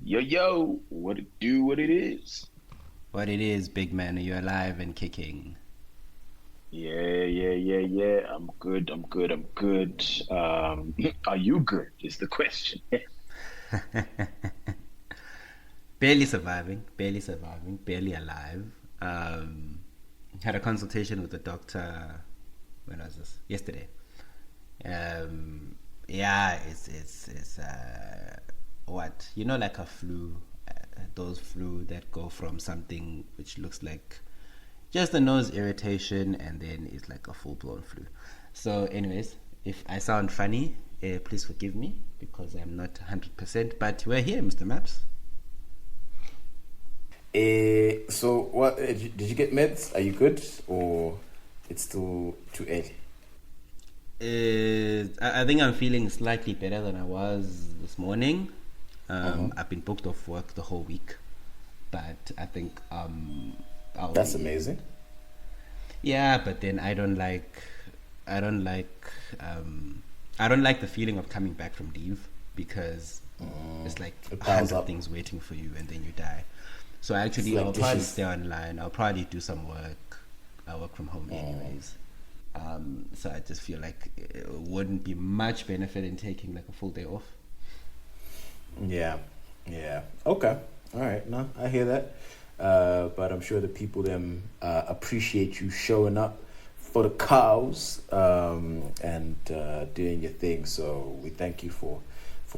Yo, yo, what it do, what it is. What it is, big man, are you alive and kicking? Yeah. I'm good, I'm good. Are you good is the question. Barely surviving, barely alive. Um, Had a consultation with the doctor. When was this? Yesterday. Um, yeah, it's what like a flu, those flu that go from something which looks like just a nose irritation and then it's like a full blown flu. So, anyways, if I sound funny, please forgive me because I'm not 100%. But we're here, Mr. Maps. So what did you get meds? Are you good, or it's still too early? I think I'm feeling slightly better than I was this morning. Uh-huh. I've been booked off work the whole week, but I think I'll That's be amazing. yeah. But then I don't like I don't like the feeling of coming back from leave because it's like It a piles hundred up. things waiting for you and then you die. So It's actually, like I'll probably dishes. stay online. I'll probably do some work. I work from home anyways. So I just feel like it wouldn't be much benefit in taking like a full day off. Yeah, yeah. Okay, all right. No, I hear that. But I'm sure the people them appreciate you showing up for the cows and doing your thing. So we thank you for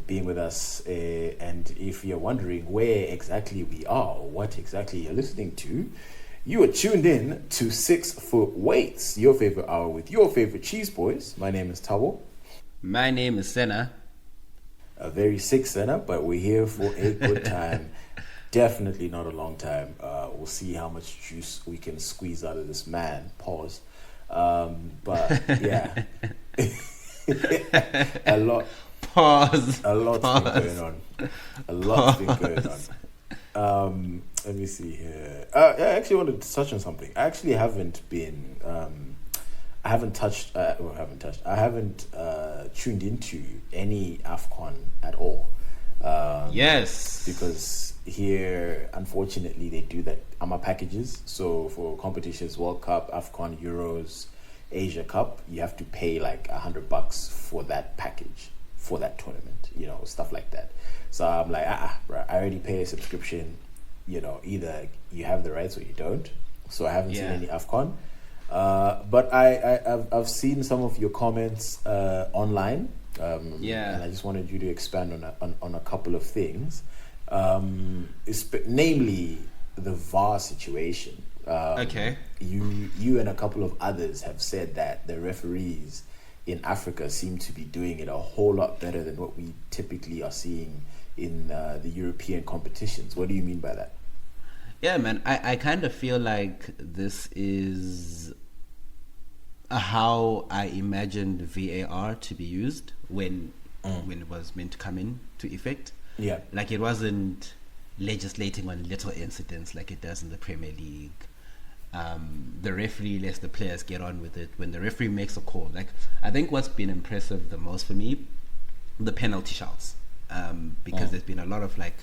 being with us. And if you're wondering where exactly we are or what exactly you're listening to, you are tuned in to 6 Foot Weights, your favorite hour with your favorite cheese boys. My name is Tawel, My name is Senna. a very sick center, but we're here for a good time. Definitely not a long time. We'll see how much juice we can squeeze out of this man. Pause. But yeah, a lot, Pause. a lot's been going Pause. on. A lot's been going on. Pause. Let me see here. I actually wanted to touch on something. I actually haven't been. I haven't touched. Or haven't touched. I haven't tuned into any Afcon at all. Yes. Because here, unfortunately, they do that AMA packages. So for competitions, World Cup, Afcon, Euros, Asia Cup, you have to pay like $100 for that package for that tournament. Stuff like that. So I'm like, bro, I already pay a subscription. Either you have the rights or you don't. So I haven't seen Yeah. any Afcon. But I've seen some of your comments online, and Yeah. I just wanted you to expand on a couple of things, namely the VAR situation. Okay. You and a couple of others have said that the referees in Africa seem to be doing it a whole lot better than what we typically are seeing in the European competitions. What do you mean by that? Yeah, man. I kind of feel like this is how I imagined VAR to be used when it was meant to come in to effect. Yeah. Like it wasn't legislating on little incidents like it does in the Premier League. The referee lets the players get on with it. When the referee makes a call, like I think what's been impressive the most for me, the penalty shouts, because there's been a lot of like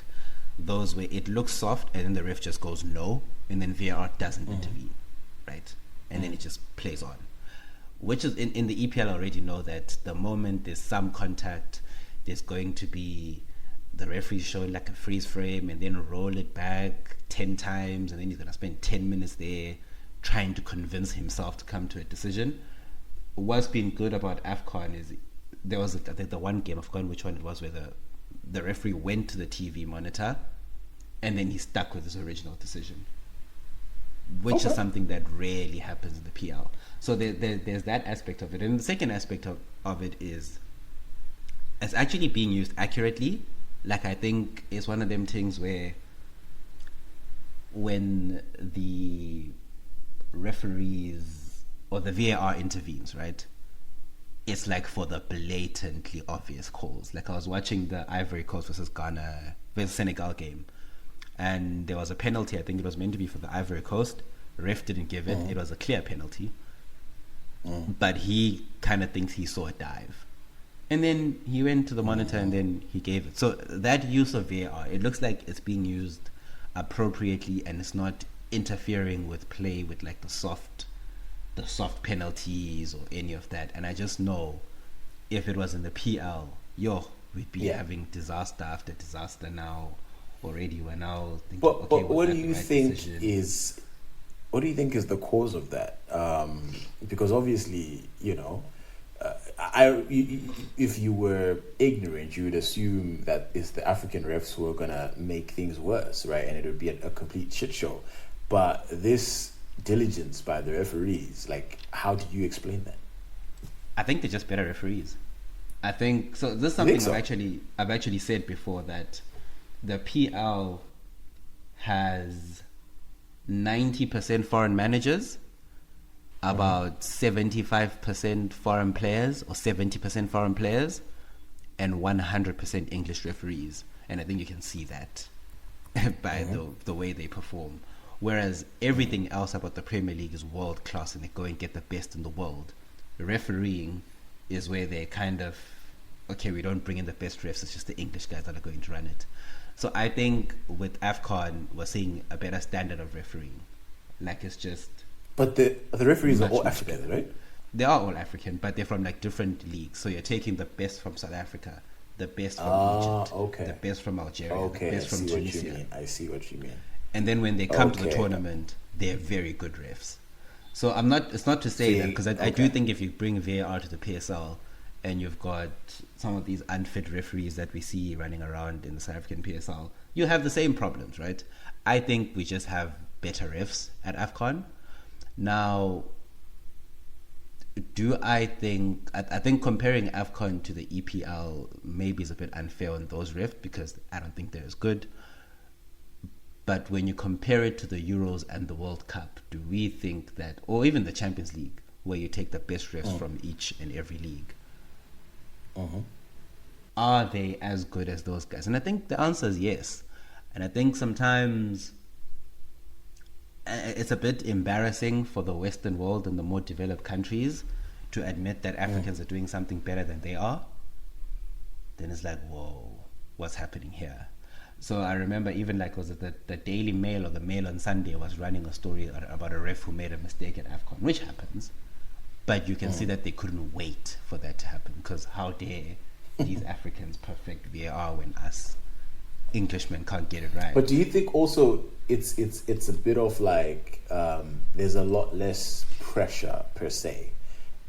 those where it looks soft and then the ref just goes no, and then VAR doesn't intervene, right? And then it just plays on. Which is in the EPL, I already know that the moment there's some contact, there's going to be the referee showing like a freeze frame and then roll it back 10 times, and then he's going to spend 10 minutes there trying to convince himself to come to a decision. What's been good about AFCON is there was, I think, the one game, I've forgotten which one it was, where the referee went to the TV monitor and then he stuck with his original decision, which is Okay. something that rarely happens in the PL. So there's that aspect of it. And the second aspect of it is it's actually being used accurately. Like I think it's one of them things where when the referees or the VAR intervenes, right? It's like for the blatantly obvious calls. Like I was watching the Ivory Coast versus Ghana versus Senegal game, and there was a penalty. I think it was meant to be for the Ivory Coast. Ref didn't give it. It was a clear penalty, but he kind of thinks he saw a dive. And then he went to the monitor and then he gave it. So that use of VAR, it looks like it's being used appropriately and it's not interfering with play with like the soft penalties or any of that. And I just know if it was in the PL, we'd be having disaster after disaster now already. We're now thinking, but what do you right think decision? is what do you think is the cause of that? Because obviously, if you were ignorant, you would assume that it's the African refs who are gonna make things worse, right? And it would be a complete shit show. But this diligence by the referees, like, how do you explain that? I think they're just better referees. I think so. This is something so? I've actually said before, that the PL has 90% foreign managers, about 75% foreign players or 70% foreign players, and 100% English referees. And I think you can see that by the way they perform. Whereas everything else about the Premier League is world class and they go and get the best in the world. Refereeing is where they kind of, okay, we don't bring in the best refs, it's just the English guys that are going to run it. So I think with AFCON, we're seeing a better standard of refereeing. Like, it's just... But the referees are all much African, better. right? They are all African, but they're from like different leagues. So you're taking the best from South Africa, the best from Egypt, the best from Algeria, the best from Tunisia. I see what you mean. And then when they come to the tournament, they're very good refs. So it's not to say that, because I do think if you bring VAR to the PSL and you've got some of these unfit referees that we see running around in the South African PSL, you have the same problems, right? I think we just have better refs at AFCON. Now, I think comparing AFCON to the EPL maybe is a bit unfair on those refs, because I don't think they're as good. But when you compare it to the Euros and the World Cup, do we think that, or even the Champions League, where you take the best refs from each and every league, are they as good as those guys? And I think the answer is yes. And I think sometimes it's a bit embarrassing for the Western world and the more developed countries to admit that Africans are doing something better than they are. Then it's like, whoa, what's happening here? So I remember even like, was it the Daily Mail or the Mail on Sunday was running a story about a ref who made a mistake at AFCON, which happens. But you can see that they couldn't wait for that to happen, because how dare these Africans perfect VAR when us Englishmen can't get it right? But do you think also it's a bit of like there's a lot less pressure per se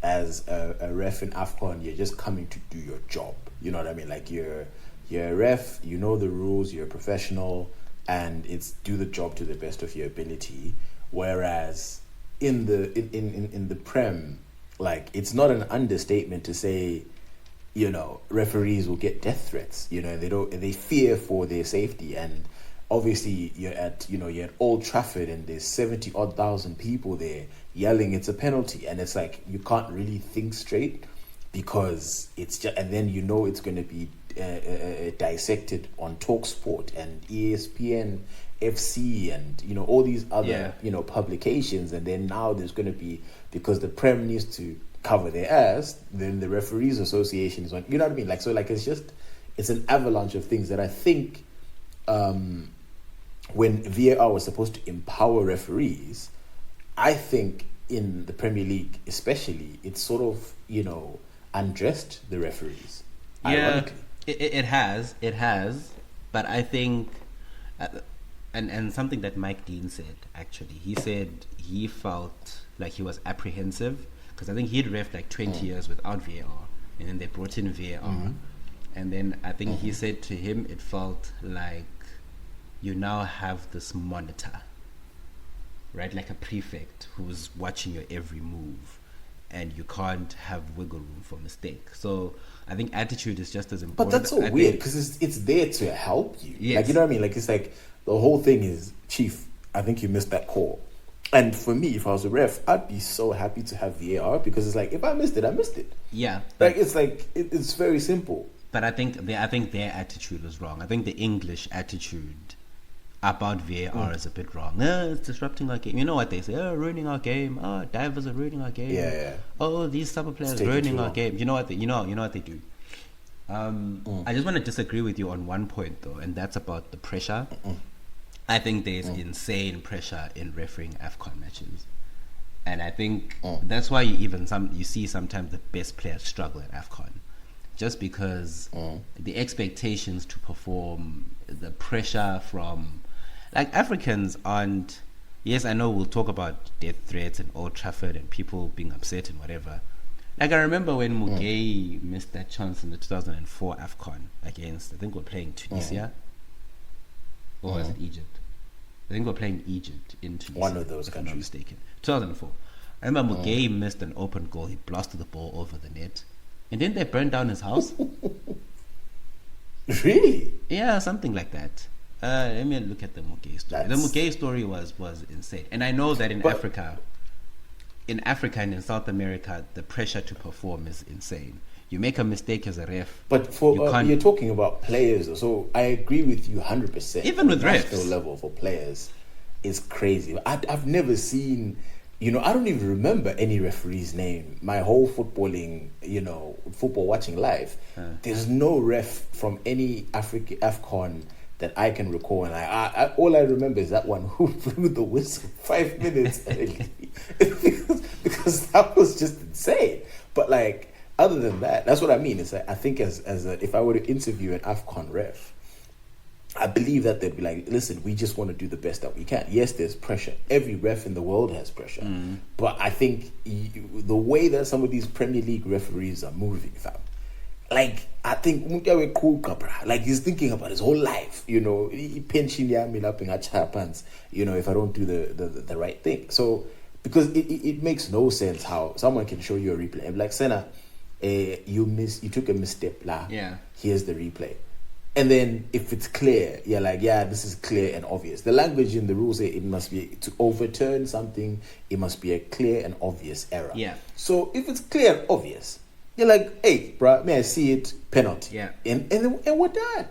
as a ref in AFCON? You're just coming to do your job. You know what I mean? Like you're a ref, you know the rules, you're a professional, and it's do the job to the best of your ability. Whereas in the Prem, like, it's not an understatement to say, referees will get death threats. They fear for their safety. And obviously you're at Old Trafford and there's 70,000 people there yelling it's a penalty, and it's like you can't really think straight, because it's just, and then it's going to be dissected on TalkSport and ESPN FC and all these other publications, and then now there's going to be, because the Prem needs to cover their ass, then the Referees Association is on, you know what I mean? Like, so like it's an avalanche of things that I think when VAR was supposed to empower referees, I think in the Premier League especially, it's sort of undressed the referees, ironically. It has, but I think, and something that Mike Dean said, actually, he said he felt like he was apprehensive, because I think he'd ref like 20 years without VAR, and then they brought in VAR, and then I think he said to him it felt like you now have this monitor, right, like a prefect who's watching your every move, and you can't have wiggle room for mistake. So I think attitude is just as important. But that's so weird, because it's there to help you. Yes. Like, you know what I mean? Like, it's like the whole thing is, Chief, I think you missed that call. And for me, if I was a ref, I'd be so happy to have VAR, because it's like, if I missed it, I missed it. Yeah. Like, it's like, it's very simple. But I think their attitude was wrong. I think the English attitude about VAR is a bit wrong. It's disrupting our game. You know what they say? Ruining our game. Divers are ruining our game. Yeah. Oh, these summer players ruining our game. You know what they do? I just want to disagree with you on one point though, and that's about the pressure. I think there's insane pressure in refereeing AFCON matches, and I think that's why you see sometimes the best players struggle at AFCON, just because the expectations to perform, the pressure from, like, Africans aren't. Yes, I know we'll talk about death threats and Old Trafford and people being upset and whatever. Like, I remember when Mugabe missed that chance in the 2004 AFCON against, I think we're playing Tunisia. Or was it Egypt? I think we're playing Egypt in Tunisia. One of those if countries. I'm not mistaken. 2004. I remember Mugabe missed an open goal. He blasted the ball over the net. And didn't they burn down his house? Really? Yeah, something like that. Let me look at the Mugabe story. The Mugabe story was insane. And I know that in Africa and in South America, the pressure to perform is insane. You make a mistake as a ref. But for you're talking about players, so I agree with you 100%. Even with refs, national level for players is crazy. I've never seen, I don't even remember any referee's name. My whole footballing, football watching life, there's no ref from any AFCON that I can recall, and I all I remember is that one who blew the whistle 5 minutes early because that was just insane. But like, other than that, that's what I mean. It's like, I think if I were to interview an AFCON ref, I believe that they'd be like, listen, we just want to do the best that we can. Yes, there's pressure. Every ref in the world has pressure. But I think the way that some of these Premier League referees are moving, fam, like, I think like, he's thinking about his whole life, he pinching me lapping at pants, if I don't do the right thing. So because it makes no sense how someone can show you a replay and be like, Senna, you took a misstep, here's the replay. And then if it's clear, you're like, yeah, this is clear and obvious. The language in the rules say it must be, to overturn something, it must be a clear and obvious error. Yeah. So if it's clear and obvious, you're like, hey, bro, may I see it? Penalty. Yeah. And we're done.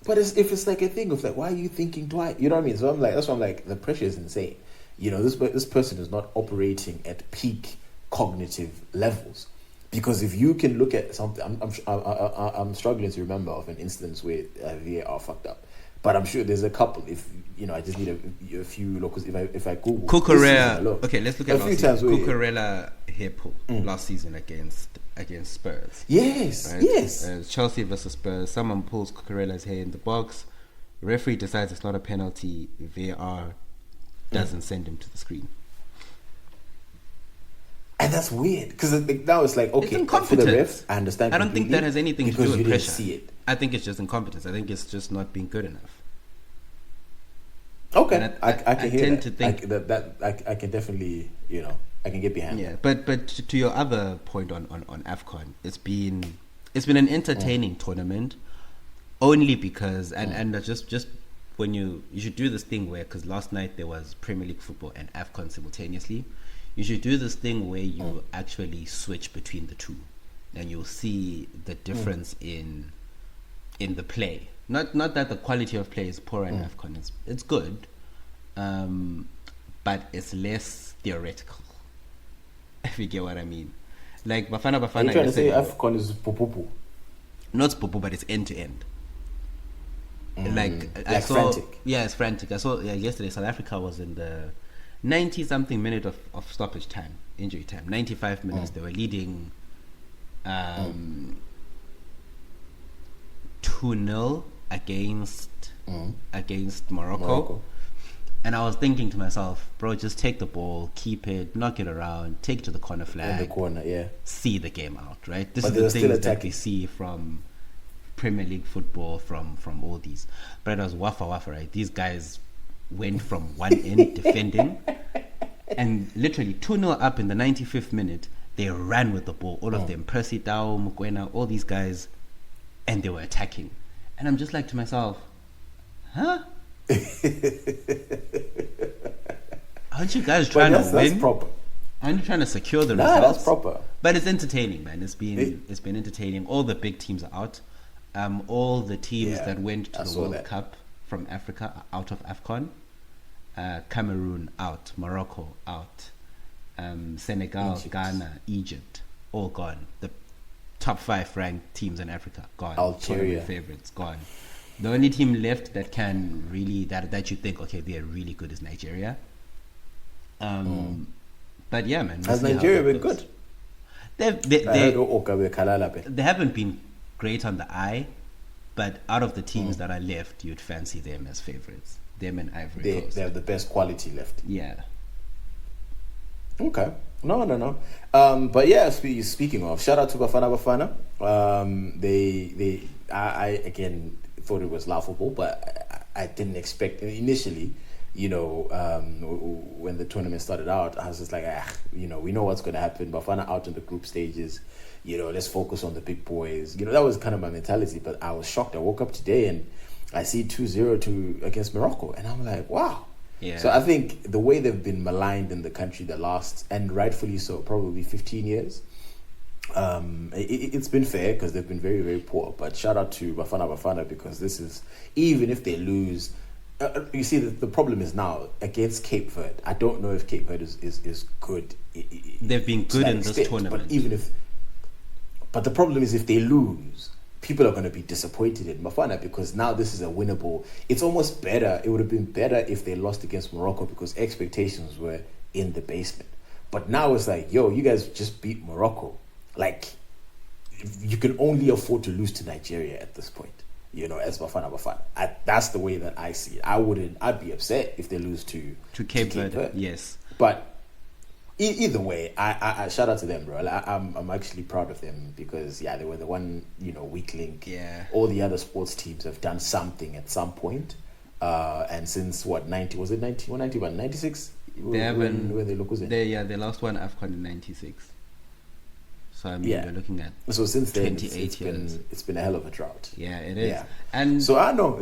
But if it's like a thing of like, why are you thinking twice? You know what I mean? So I'm like, that's why I'm like, the pressure is insane. This person is not operating at peak cognitive levels. Because if you can look at something, I'm struggling to remember of an instance where VAR fucked up. But I'm sure there's a couple. If I just need a few locals. If I Google Cucurella, okay, let's look at a few times. Cucurella hair pull last season against Spurs. Yes, right? yes. Chelsea versus Spurs. Someone pulls Cucurella's hair in the box. The referee decides it's not a penalty. VAR doesn't send him to the screen. And that's weird because now it's like, okay, it's for the ref, I understand. I don't think that has anything to do with you pressure. Didn't see it. I think it's just incompetence. I think it's just not being good enough. Okay, I can hear tend that. to think I can definitely, I can get behind. Yeah, but to your other point on AFCON, it's been an entertaining tournament, only because and just when you should do this thing where, because last night there was Premier League football and AFCON simultaneously. You should do this thing where you actually switch between the two, and you'll see the difference in the play. Not that the quality of play is poor in AFCON. It's good, but it's less theoretical. If you get what I mean. Like Bafana. Are you trying to say AFCON is popo? Not popo, but it's end to end. Like I saw, frantic. Yeah, it's frantic. I saw yesterday South Africa was in the 90-something minute of stoppage time, injury time. 95 minutes. They were leading 2-0 against Morocco. And I was thinking to myself, bro, just take the ball, keep it, knock it around, take it to the corner flag. In the corner, yeah. See the game out, right? This But is the things that we see from Premier League football, from all these. But it was wafa, right? These guys went from one end defending, and literally 2-0 up in the 95th minute, they ran with the ball. All of them, Percy Tau, Mokoena, all these guys, and they were attacking. And I'm just like to myself, huh? Aren't you guys trying to win? That's proper. Aren't you trying to secure the results? That's proper. But it's entertaining, man. It's been entertaining. All the big teams are out. All the teams that went to the World Cup from Africa are out of AFCON. Cameroon out, Morocco out, Senegal, Egypt. Ghana, Egypt, all gone. The top 5 ranked teams in Africa gone. Algeria. Tournament favorites gone. The only team left that can really that you think okay they're really good is Nigeria. But yeah, man. Has Nigeria been good? They haven't been great on the eye, but out of the teams that are left, you'd fancy them as favorites. Them and Ivory Coast. They have the best quality left. Yeah. Okay. No. But yeah, speaking of, shout out to Bafana Bafana. I again thought it was laughable, but I didn't expect initially. When the tournament started out, I was just like, we know what's going to happen. Bafana out in the group stages, let's focus on the big boys. That was kind of my mentality, but I was shocked. I woke up today and I see 2-0 against Morocco, and I'm like, wow. Yeah. So I think the way they've been maligned in the country the last, and rightfully so, probably 15 years, it's been fair because they've been very, very poor. But shout out to Bafana Bafana, because this is, even if they lose, you see, the problem is now against Cape Verde. I don't know if Cape Verde is good. They've been good in this tournament. But the problem is if they lose, people are going to be disappointed in Bafana, because now this is a winnable. It's almost better. It would have been better if they lost against Morocco because expectations were in the basement. But now it's like, yo, you guys just beat Morocco. Like, you can only afford to lose to Nigeria at this point. As Bafana. That's the way that I see it. I'd be upset if they lose to Cape Verde. Yes. But either way, I shout out to them, bro. I'm actually proud of them because, they were the one, weak link. Yeah. All the other sports teams have done something at some point. And since, 90? Was it 91, 91, 96? When they look they lost one AFCON in 96. So I mean, we're looking at so since then, 28 years. It's been a hell of a drought. Yeah, it is. Yeah. And so I know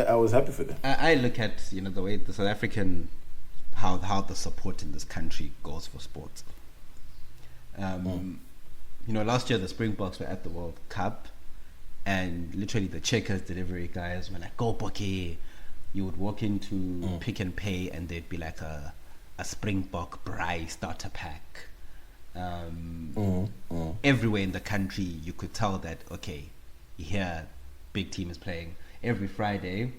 I was happy for them. I look at the way the South African how the support in this country goes for sports. Last year the Springboks were at the World Cup, and literally the Checkers delivery guys were like, "Go Bokke." You would walk into Pick and Pay, and there'd be like a Springbok braai starter pack. Everywhere in the country you could tell that here big team is playing. Every Friday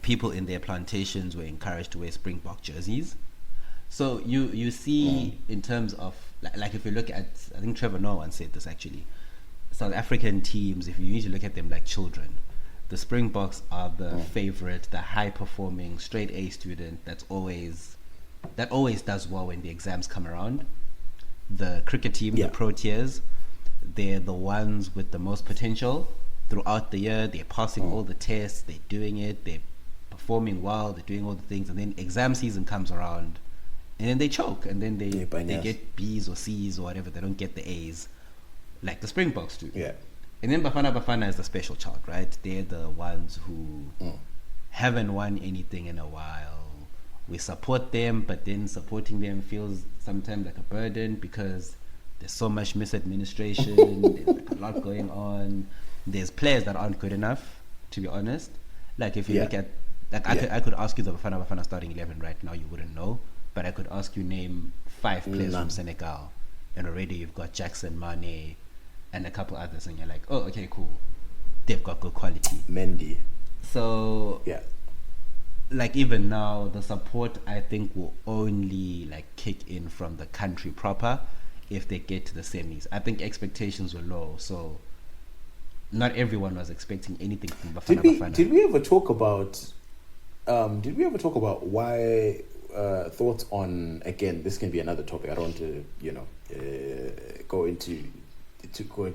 people in their plantations were encouraged to wear Springbok jerseys. So you see in terms of like if you look at, I think Trevor Noah once said this actually, South African teams, if you need to look at them like children, the Springboks are the favorite, the high performing straight A student that always does well when the exams come around. The cricket team, the Proteas, they're the ones with the most potential throughout the year. They're passing all the tests, they're doing it, they're performing well, they're doing all the things, and then exam season comes around and then they choke, and then they get B's or C's or whatever. They don't get the A's like the Springboks do. And then Bafana is the special child, right? They're the ones who haven't won anything in a while. We support them, but then supporting them feels sometimes like a burden because there's so much misadministration. There's like a lot going on. There's players that aren't good enough, to be honest. Like if you look at, I could ask you the Bafana starting 11 right now, you wouldn't know. But I could ask you name 5 players from Senegal, and already you've got Jackson, Mane, and a couple others, and you're like, oh, okay, cool. They've got good quality. Mendy. So like even now, the support I think will only like kick in from the country proper if they get to the semis. I think expectations were low, so not everyone was expecting anything from Bafana. Did we ever talk about why thoughts on, again, this can be another topic. I don't want to go into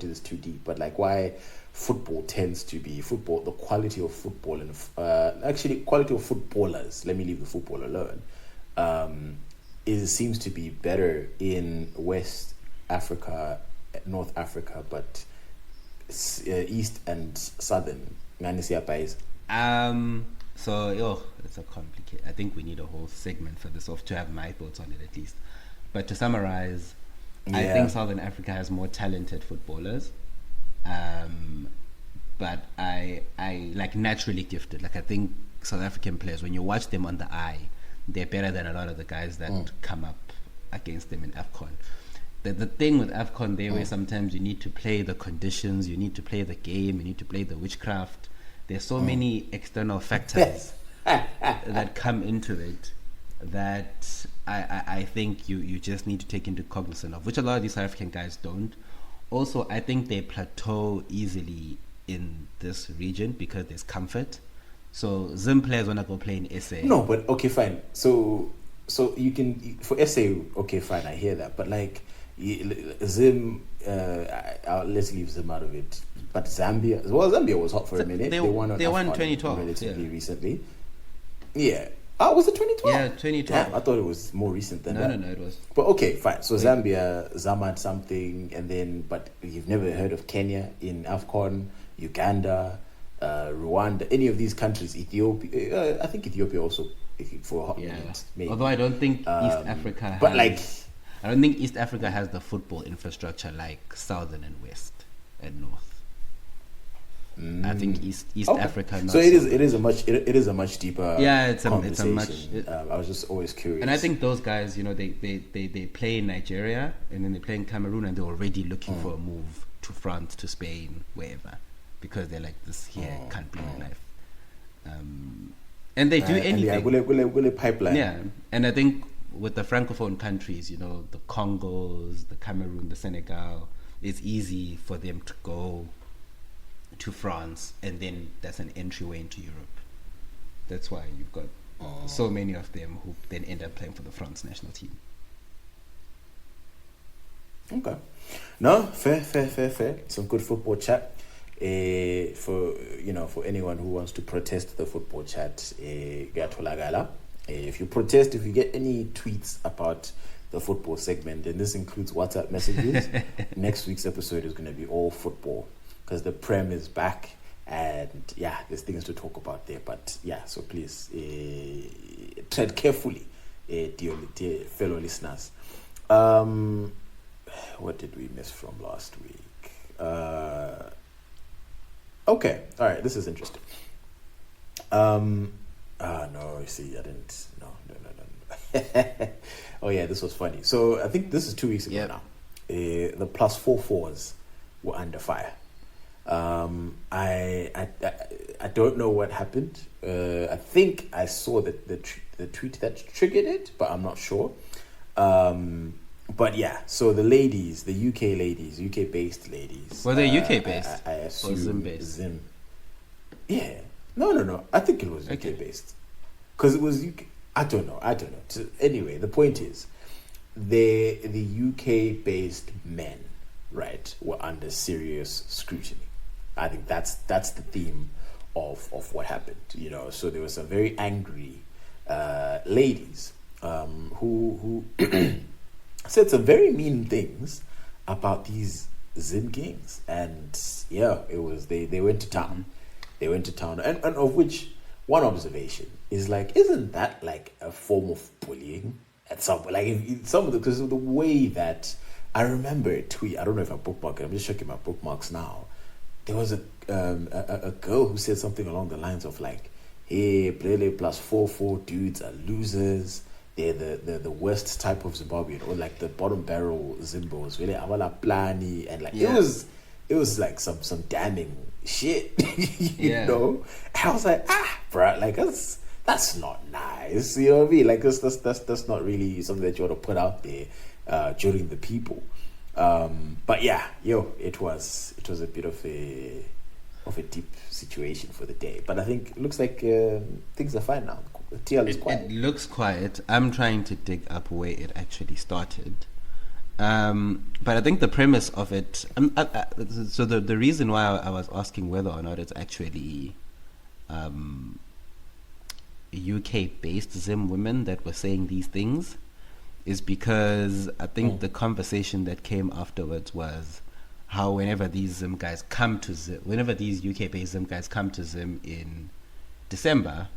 this too deep, but like why football tends to be the quality of football and actually quality of footballers, let me leave the football alone, seems to be better in West Africa, North Africa, but East and Southern. So it's a complicated, I think we need a whole segment for this off to have my thoughts on it at least. But to summarize, I think Southern Africa has more talented footballers, but I like naturally gifted. Like I think South African players, when you watch them on the eye, they're better than a lot of the guys that come up against them in AFCON. the thing with AFCON there, where sometimes you need to play the conditions, you need to play the game, you need to play the witchcraft. There's so many external factors that come into it that I think you just need to take into cognizance of, which a lot of these South African guys don't. Also, I think they plateau easily in this region because there's comfort. So Zim players want to go play in SA. No, but okay, fine. So you can, for SA, okay, fine, I hear that. But like Zim, let's leave Zim out of it. But Zambia, well, Zambia was hot for a minute. They won 2012 relatively recently. Yeah. Oh, was it 2012? Yeah, 2012. Damn, I thought it was more recent than that. No, it was. But okay, fine. So Zambia, Zamad something, and then, but you've never heard of Kenya in AFCON, Uganda, Rwanda, any of these countries, Ethiopia. I think Ethiopia also for a hot minute. Maybe. Although I don't think East Africa but I don't think East Africa has the football infrastructure like Southern and West and North. I think East Africa. So it is a much deeper. Yeah, it's a much. I was just always curious. And I think those guys, they play in Nigeria and then they play in Cameroon, and they're already looking for a move to France, to Spain, wherever, because they're like, this here can't be my life. And they do anything. Will a pipeline. Yeah, and I think with the francophone countries, the Congos, the Cameroon, the Senegal, it's easy for them to go to France, and then that's an entryway into Europe. That's why you've got so many of them who then end up playing for the France national team. Okay. No, fair. Some good football chat. For anyone who wants to protest the football chat, if you protest, if you get any tweets about the football segment, and this includes WhatsApp messages, next week's episode is going to be all football, because the Prem is back, and there's things to talk about there. But so please tread carefully, dear fellow listeners. What did we miss from last week? Okay, all right, this is interesting. No, see, I didn't. No. Oh yeah, this was funny. So I think this is 2 weeks ago now. The +44s were under fire. I don't know what happened. I think I saw the tweet that triggered it, but I'm not sure. But so the ladies, the UK based ladies. Were they UK based? I assume or Zim based? Zim. Yeah. No. I think it was UK based, because it was UK. I don't know. So anyway, the point is, the UK based men, right, were under serious scrutiny. I think that's the theme of what happened. So there were some very angry ladies who said some very mean things about these Zim Kings, and it was they went to town. They went to town, and of which one observation is like, isn't that like a form of bullying at some point? Like because of the way that I remember a tweet. I don't know if I bookmarked it. I'm just checking my bookmarks now. There was a girl who said something along the lines of like, "Hey, Brele +44 dudes are losers. They're the worst type of Zimbabwean, or like the bottom barrel Zimbos. Really, Avala Plani," and like it was like some damning shit, you know. I was like, bruh, like that's not nice. You know what I mean? Like that's not really something that you want to put out there during the people. But it was a bit of a deep situation for the day. But I think it looks like things are fine now. TL is quiet. It looks quiet. I'm trying to dig up where it actually started. But I think the premise of it, so the reason why I was asking whether or not it's actually UK-based Zim women that were saying these things is because I think the conversation that came afterwards was how whenever these Zim guys come to Zim, whenever these UK-based Zim guys come to Zim in December,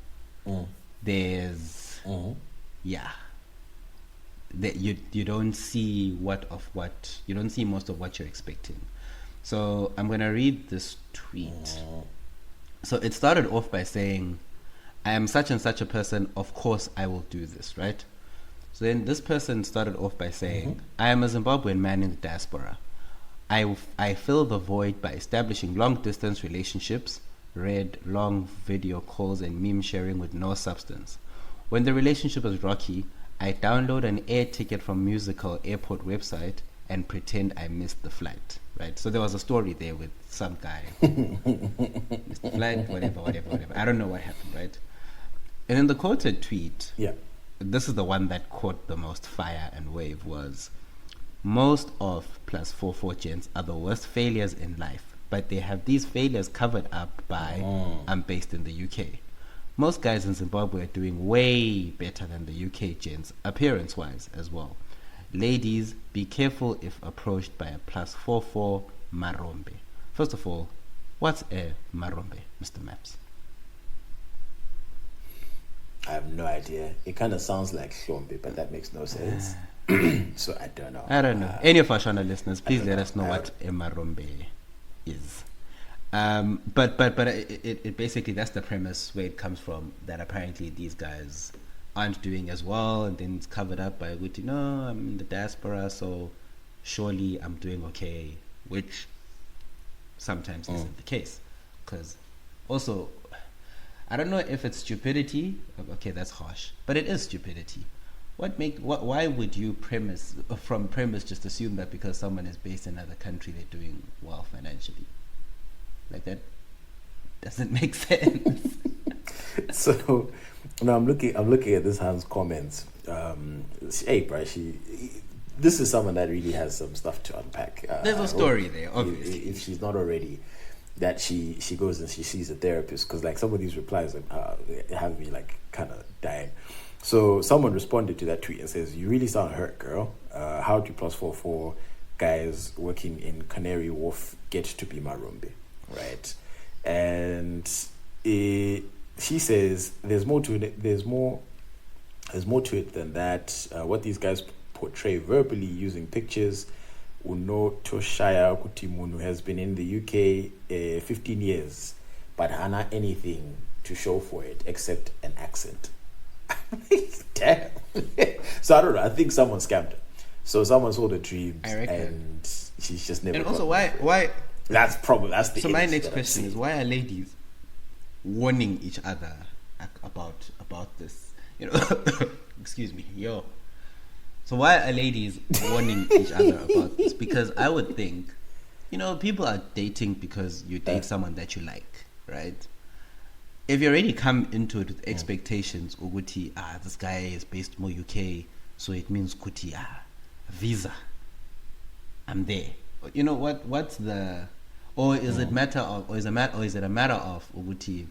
there's that you don't see you don't see most of what you're expecting. So I'm gonna read this tweet. So it started off by saying, "I am such and such a person. Of course, I will do this." Right. So then this person started off by saying, I am a Zimbabwean man in the diaspora. I fill the void by establishing long-distance relationships, read long video calls and meme sharing with no substance. When the relationship is rocky, I download an air ticket from musical airport website and pretend I missed the flight. Right? So there was a story there with some guy. Missed the flight, whatever. I don't know what happened, right? And in the quoted tweet, this is the one that caught the most fire and wave, was most of +44 gents are the worst failures in life, but they have these failures covered up by I'm based in the UK. Most guys in Zimbabwe are doing way better than the UK gents, appearance-wise as well. Ladies, be careful if approached by a +44 marombe. First of all, what's a marombe, Mr. Maps? I have no idea. It kind of sounds like Hlombe, but that makes no sense. So I don't know. I don't know. Any of our Shona listeners, please let us know what a marombe is. But it basically, that's the premise where it comes from, that apparently these guys aren't doing as well, and then it's covered up by Guti, no, I'm in the diaspora, so surely I'm doing okay, which sometimes isn't the case. Because also, I don't know if it's stupidity. Okay, that's harsh, but it is stupidity. Why would you premise just assume that because someone is based in another country they're doing well financially? Like, that doesn't make sense. So now I'm looking at this Hans comments. Hey, bro, this is someone that really has some stuff to unpack. There's a story there, obviously. If she's not already, that she goes and she sees a therapist, because like some of these replies have me like kind of dying. So someone responded to that tweet and says, "You really sound hurt, girl. How do +44 guys working in Canary Wharf get to be marombe?" Right? And she says there's more to it. There's more to it than that. What these guys portray verbally using pictures. Uno Toshaya Kutimun, who has been in the UK 15 years, but hana anything to show for it except an accent. Damn. So I don't know. I think someone scammed her. So someone sold her dreams, and she's just never. And also, why? That's the. So my next question is, why are ladies warning each other about this? You know, excuse me, yo. So why are ladies warning each other about this? Because I would think, people are dating because you date someone that you like, right? If you already come into it with expectations, Uguti, this guy is based more UK, so it means Kuti, visa, I'm there. You know what? What's the? Or is it matter of? Or is it a matter of Uguti?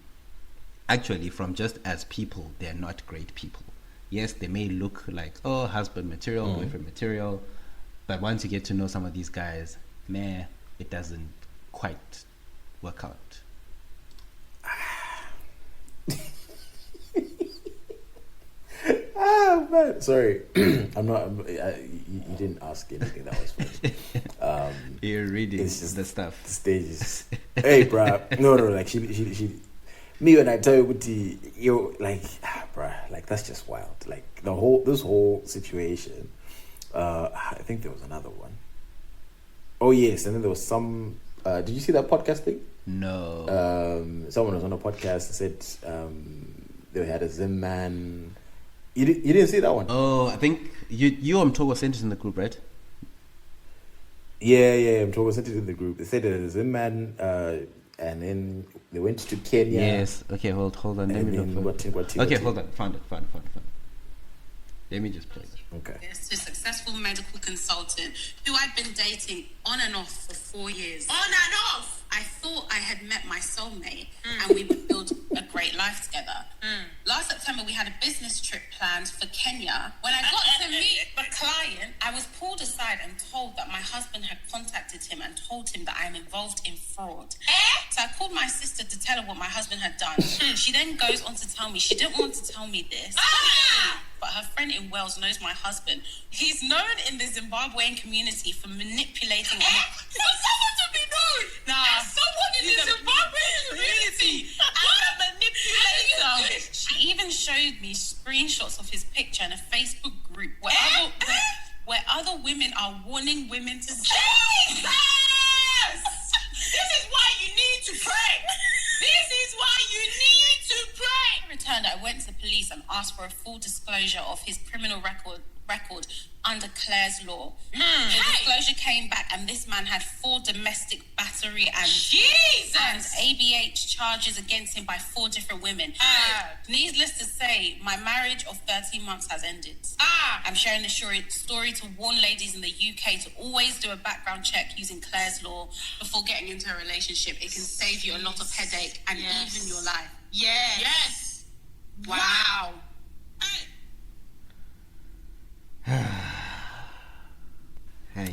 Actually, from just as people, they're not great people. Yes, they may look like husband material, boyfriend material, but once you get to know some of these guys, it doesn't quite work out. Man, sorry, I'm not. You didn't ask anything that was funny. You're reading it's just the stuff. The stages. Hey, bro. No. Like she. Me when I tell you, like, bro, like that's just wild. Like this whole situation. I think there was another one. Oh yes, and then there was some. Did you see that podcast thing? No. Someone was on a podcast and said they had a Zim man. You didn't see that one? Oh, I think you Mtogo sent it in the group, right? Yeah. Mtogo sent it in the group. They said that a Zim man, and then they went to Kenya. Yes. Okay. Hold on. Let me look for it. Okay. Hold on. Found it. Let me just play it. Okay. Yes, to a successful medical consultant who I'd been dating on and off for 4 years. On and off? I thought I had met my soulmate and we would build a great life together. Last September, we had a business trip planned for Kenya. When I got to meet the client, I was pulled aside and told that my husband had contacted him and told him that I am involved in fraud. So I called my sister to tell her what my husband had done. She then goes on to tell me she didn't want to tell me this. But her friend in Wales knows my husband. He's known in the Zimbabwean community for manipulating... For someone to be known as someone in the Zimbabwean community as a manipulator. She even showed me screenshots of his picture in a Facebook group group where other women are warning women to Jesus! This is why you need to pray. This is why you need to pray. In return, I went to the police and asked for a full disclosure of his criminal record under Claire's law. The disclosure came back, and this man had 4 domestic battery and ABH charges against him by 4 different women. Needless to say, my marriage of 13 months has ended. I'm sharing this story to warn ladies in the UK to always do a background check using Claire's law before getting into a relationship. It can save you a lot of headache and even your life. Yes. Wow.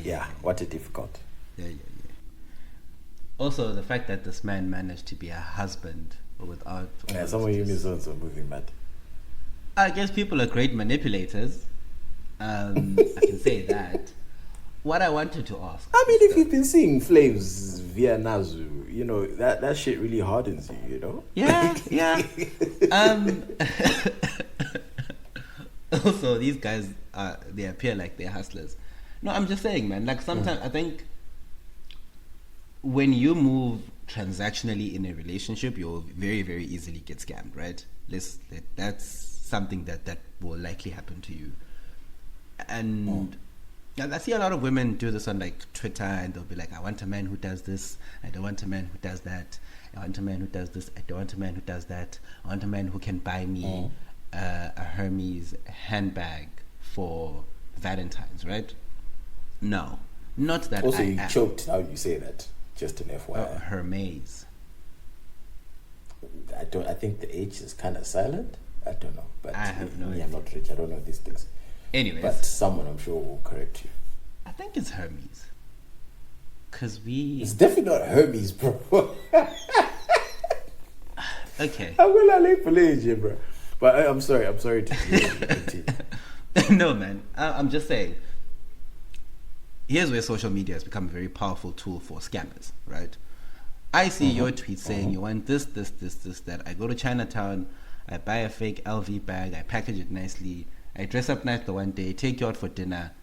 Yeah, what a difficult. Yeah. Also, the fact that this man managed to be a husband without... Yeah, some of you miss a movie, man. I guess people are great manipulators. I can say that. What I wanted to ask... I mean, if you've been seeing flames via Nazu, you know, that shit really hardens you, you know? Yeah. Also, these guys, they appear like they're hustlers. No, I'm just saying, man, like sometimes I think when you move transactionally in a relationship, you'll very, very easily get scammed, right? That's something that will likely happen to you. And I see a lot of women do this on like Twitter, and they'll be like, I want a man who does this, I don't want a man who does that, I want a man who does this, I don't want a man who does that, I want a man who can buy me a Hermes handbag for Valentine's, right? No, not that. Also, you choked how you say that. Just an FYI. Hermes. I think the H is kind of silent. I don't know, but I have no idea. I'm not rich. I don't know these things. Anyways, but someone I'm sure will correct you. I think it's Hermes. It's definitely not Hermes, bro. Okay. I'm gonna lay for you, bro. But I'm sorry to continue. No, man. I'm just saying. Here's where social media has become a very powerful tool for scammers, right? I see your tweet saying you want this, that. I go to Chinatown, I buy a fake LV bag, I package it nicely, I dress up nice the one day, take you out for dinner.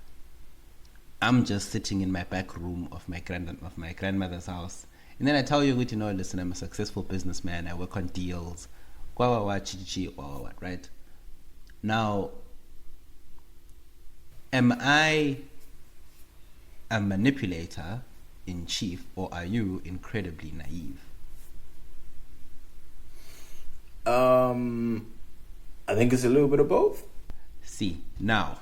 I'm just sitting in my back room of my grandmother's house. And then I tell you, you know, listen, I'm a successful businessman, I work on deals, right? Now, am I a manipulator in chief, or are you incredibly naive? I think it's a little bit of both. See, now,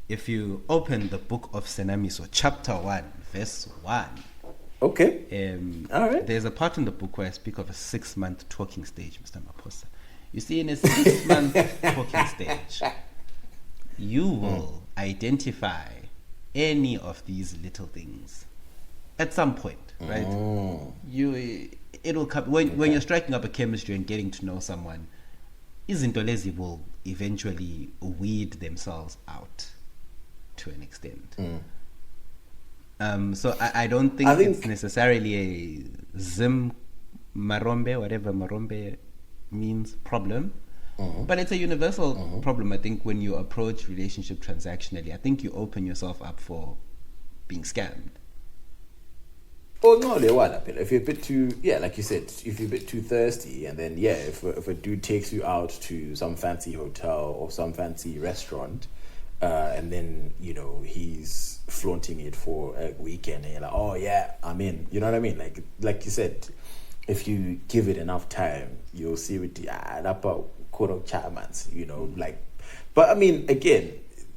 if you open the book of Senamiso, chapter 1, verse 1. Okay. All right. There's a part in the book where I speak of a 6-month talking stage, Mr. Maposa. You see, in a 6-month talking stage, you will identify any of these little things at some point, right? It'll come when you're striking up a chemistry and getting to know someone. Izinto lezi will eventually weed themselves out to an extent. So I don't think it's necessarily a Zim Marombe, whatever Marombe means, problem. But it's a universal problem. I think when you approach relationship transactionally, I think you open yourself up for being scammed. Oh no, they want if you're a bit too, like you said, if you're a bit too thirsty, and then if a dude takes you out to some fancy hotel or some fancy restaurant, and then he's flaunting it for a weekend, and you're like, oh yeah, I'm in. You know what I mean? Like you said, if you give it enough time, you'll see with the chamans, but I mean, again,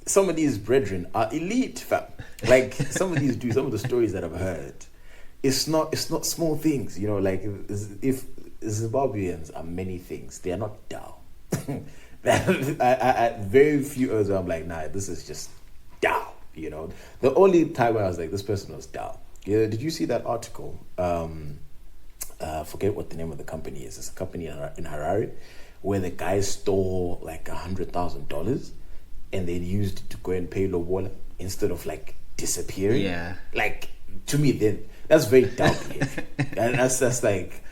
some of these brethren are elite, fam. Like some of the stories that I've heard, it's not small things, like if Zimbabweans are many things, they are not down. I very few others I'm like, nah, this is just down. The only time I was like, this person was down. Did you see that article? Forget what the name of the company is. It's a company in Harare where the guy stole like $100,000 and they used it to go and pay lobola instead of like disappearing. Yeah. Like, to me, then that's very dumb. And that's like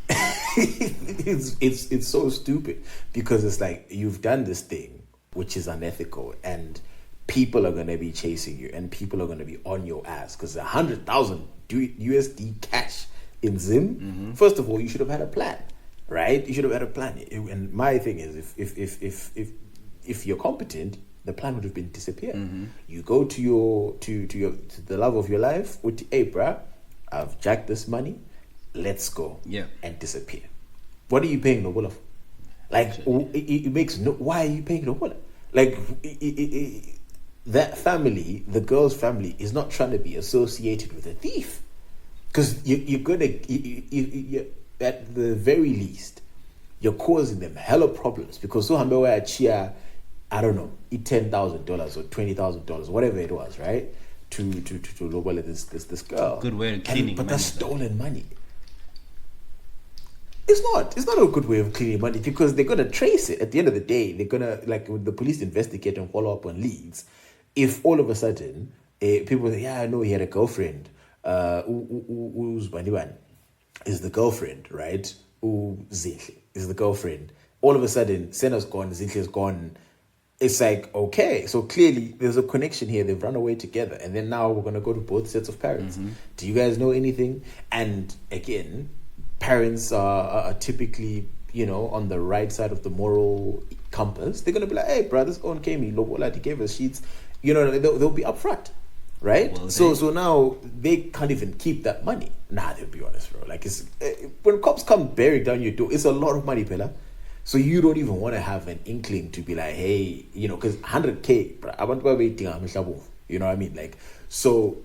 it's so stupid, because it's like you've done this thing which is unethical, and people are going to be chasing you and people are going to be on your ass because 100,000 USD cash in Zim. First of all, you should have had a plan, right? You should have had a plan. And my thing is, if you're competent, the plan would have been disappear. You go to the love of your life with, hey, bruh, I've jacked this money, let's go, and disappear. What are you paying Nobola for? Like, it makes no. Why are you paying Nobola? Like, that family, the girl's family, is not trying to be associated with a thief, because you're gonna, at the very least, you're causing them hella problems. Because so hambewa chia, I don't know, $10,000 or $20,000, whatever it was, right? To lobola this girl. Good way of cleaning but money. that's stolen money. It's not a good way of cleaning money, because they're gonna trace it. At the end of the day, they're gonna, like, when the police investigate and follow up on leads, if all of a sudden people say, yeah, I know he had a girlfriend, who's Baniwan is the girlfriend, right? Zinhle is the girlfriend. All of a sudden, Sena's gone, Zinhle's gone. It's like, okay, so clearly there's a connection here. They've run away together, and then now we're gonna go to both sets of parents. Do you guys know anything? And again, parents are typically, on the right side of the moral compass. They're gonna be like, hey, bro, this own came, he gave us sheets. They'll be upfront, right? Well, so now they can't even keep that money. Nah, they'll be honest, bro. Like, it's when cops come bearing down your door, it's a lot of money, Pella. So you don't even want to have an inkling to be like, hey, because 100K, bro, I want to waiting. You know what I mean? Like, so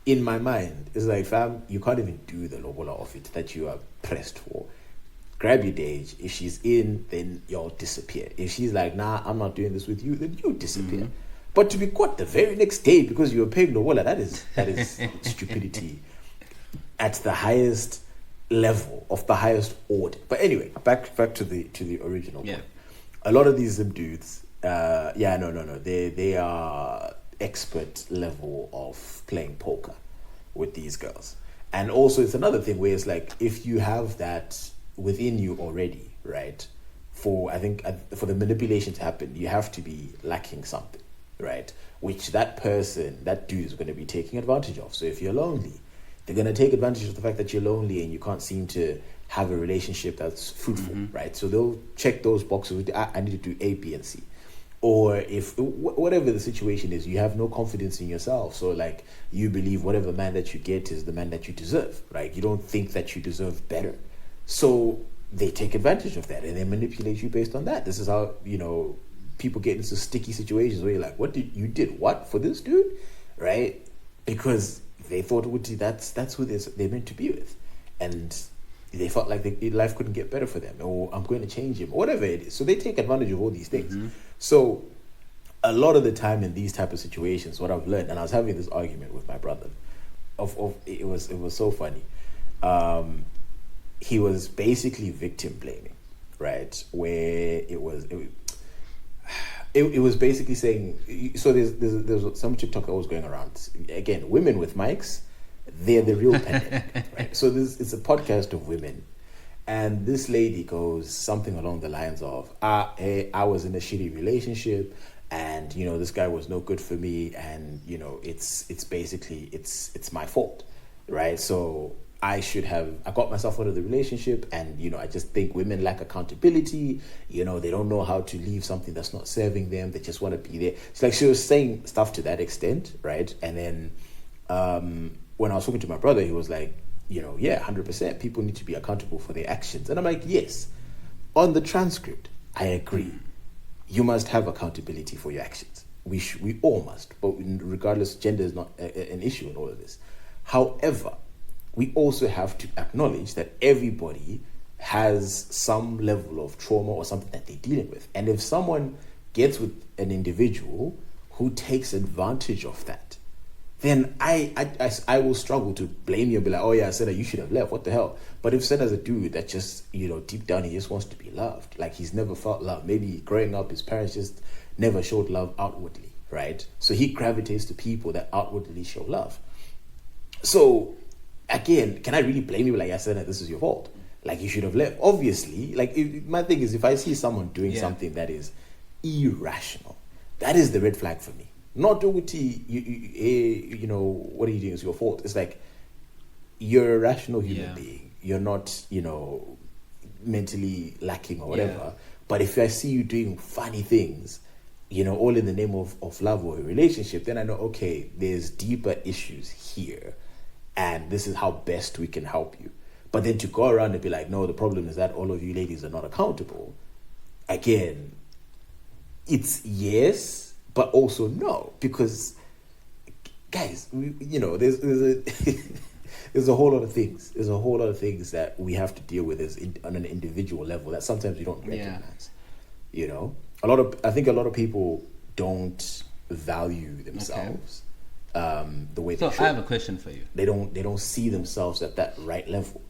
in my mind, it's like, fam, you can't even do the lobola of it that you are pressed for. Grab your Dage. If she's in, then you'll disappear. If she's like, nah, I'm not doing this with you, then you disappear. But to be caught the very next day because you were paying lobola, that is stupidity at the highest level, of the highest order. But anyway, back to the original point. A lot of these dudes, they are expert level of playing poker with these girls. And also, it's another thing where it's like, if you have that within you already, right, for the manipulation to happen, you have to be lacking something, right, which that dude is going to be taking advantage of. So if you're lonely, they're going to take advantage of the fact that you're lonely and you can't seem to have a relationship that's fruitful, right? So they'll check those boxes with, I need to do A, B, and C. Or if, whatever the situation is, you have no confidence in yourself. So, like, you believe whatever man that you get is the man that you deserve, right? You don't think that you deserve better. So they take advantage of that and they manipulate you based on that. This is how, people get into sticky situations where you're like, you did what for this dude? Right? Because they thought that's who they're meant to be with. And they felt like life couldn't get better for them, or I'm going to change him, or whatever it is. So they take advantage of all these things. So a lot of the time in these type of situations, what I've learned, and I was having this argument with my brother, it was so funny. He was basically victim blaming, right? Where it was basically saying, so there's some TikTok that was going around. Again, women with mics, they're the real pandemic, right? So it's a podcast of women, and this lady goes something along the lines of, I was in a shitty relationship, and this guy was no good for me, and it's basically it's my fault, right? So I got myself out of the relationship, and I just think women lack accountability. They don't know how to leave something that's not serving them. They just want to be there. It's like she was saying stuff to that extent, right? And then when I was talking to my brother, he was like, 100%, people need to be accountable for their actions. And I'm like, yes, on the transcript, I agree. You must have accountability for your actions. We all must, but regardless, gender is not an issue in all of this. However, we also have to acknowledge that everybody has some level of trauma or something that they're dealing with. And if someone gets with an individual who takes advantage of that, then I will struggle to blame you and be like, oh yeah, Senna, you should have left. What the hell? But if Senna's a dude that just, deep down he just wants to be loved, like he's never felt love. Maybe growing up, his parents just never showed love outwardly, right? So he gravitates to people that outwardly show love. So again, can I really blame you? Like I said, this is your fault. Like you should have left. Obviously, my thing is, if I see someone doing something that is irrational, that is the red flag for me. Not Uguti, you know, what are you doing? It's your fault. It's like, you're a rational human being. You're not, you know, mentally lacking or whatever. Yeah. But if I see you doing funny things, you know, all in the name of love or a relationship, then I know, okay, there's deeper issues here. And this is how best we can help you. But then to go around and be like, no, the problem is that all of you ladies are not accountable. Again, it's yes, but also no. Because, guys, you know, there's a... There's a whole lot of things. There's a whole lot of things that we have to deal with on an individual level that sometimes we don't recognize. You know, I think a lot of people don't value themselves the way they should. So I have a question for you. They don't see themselves at that right level.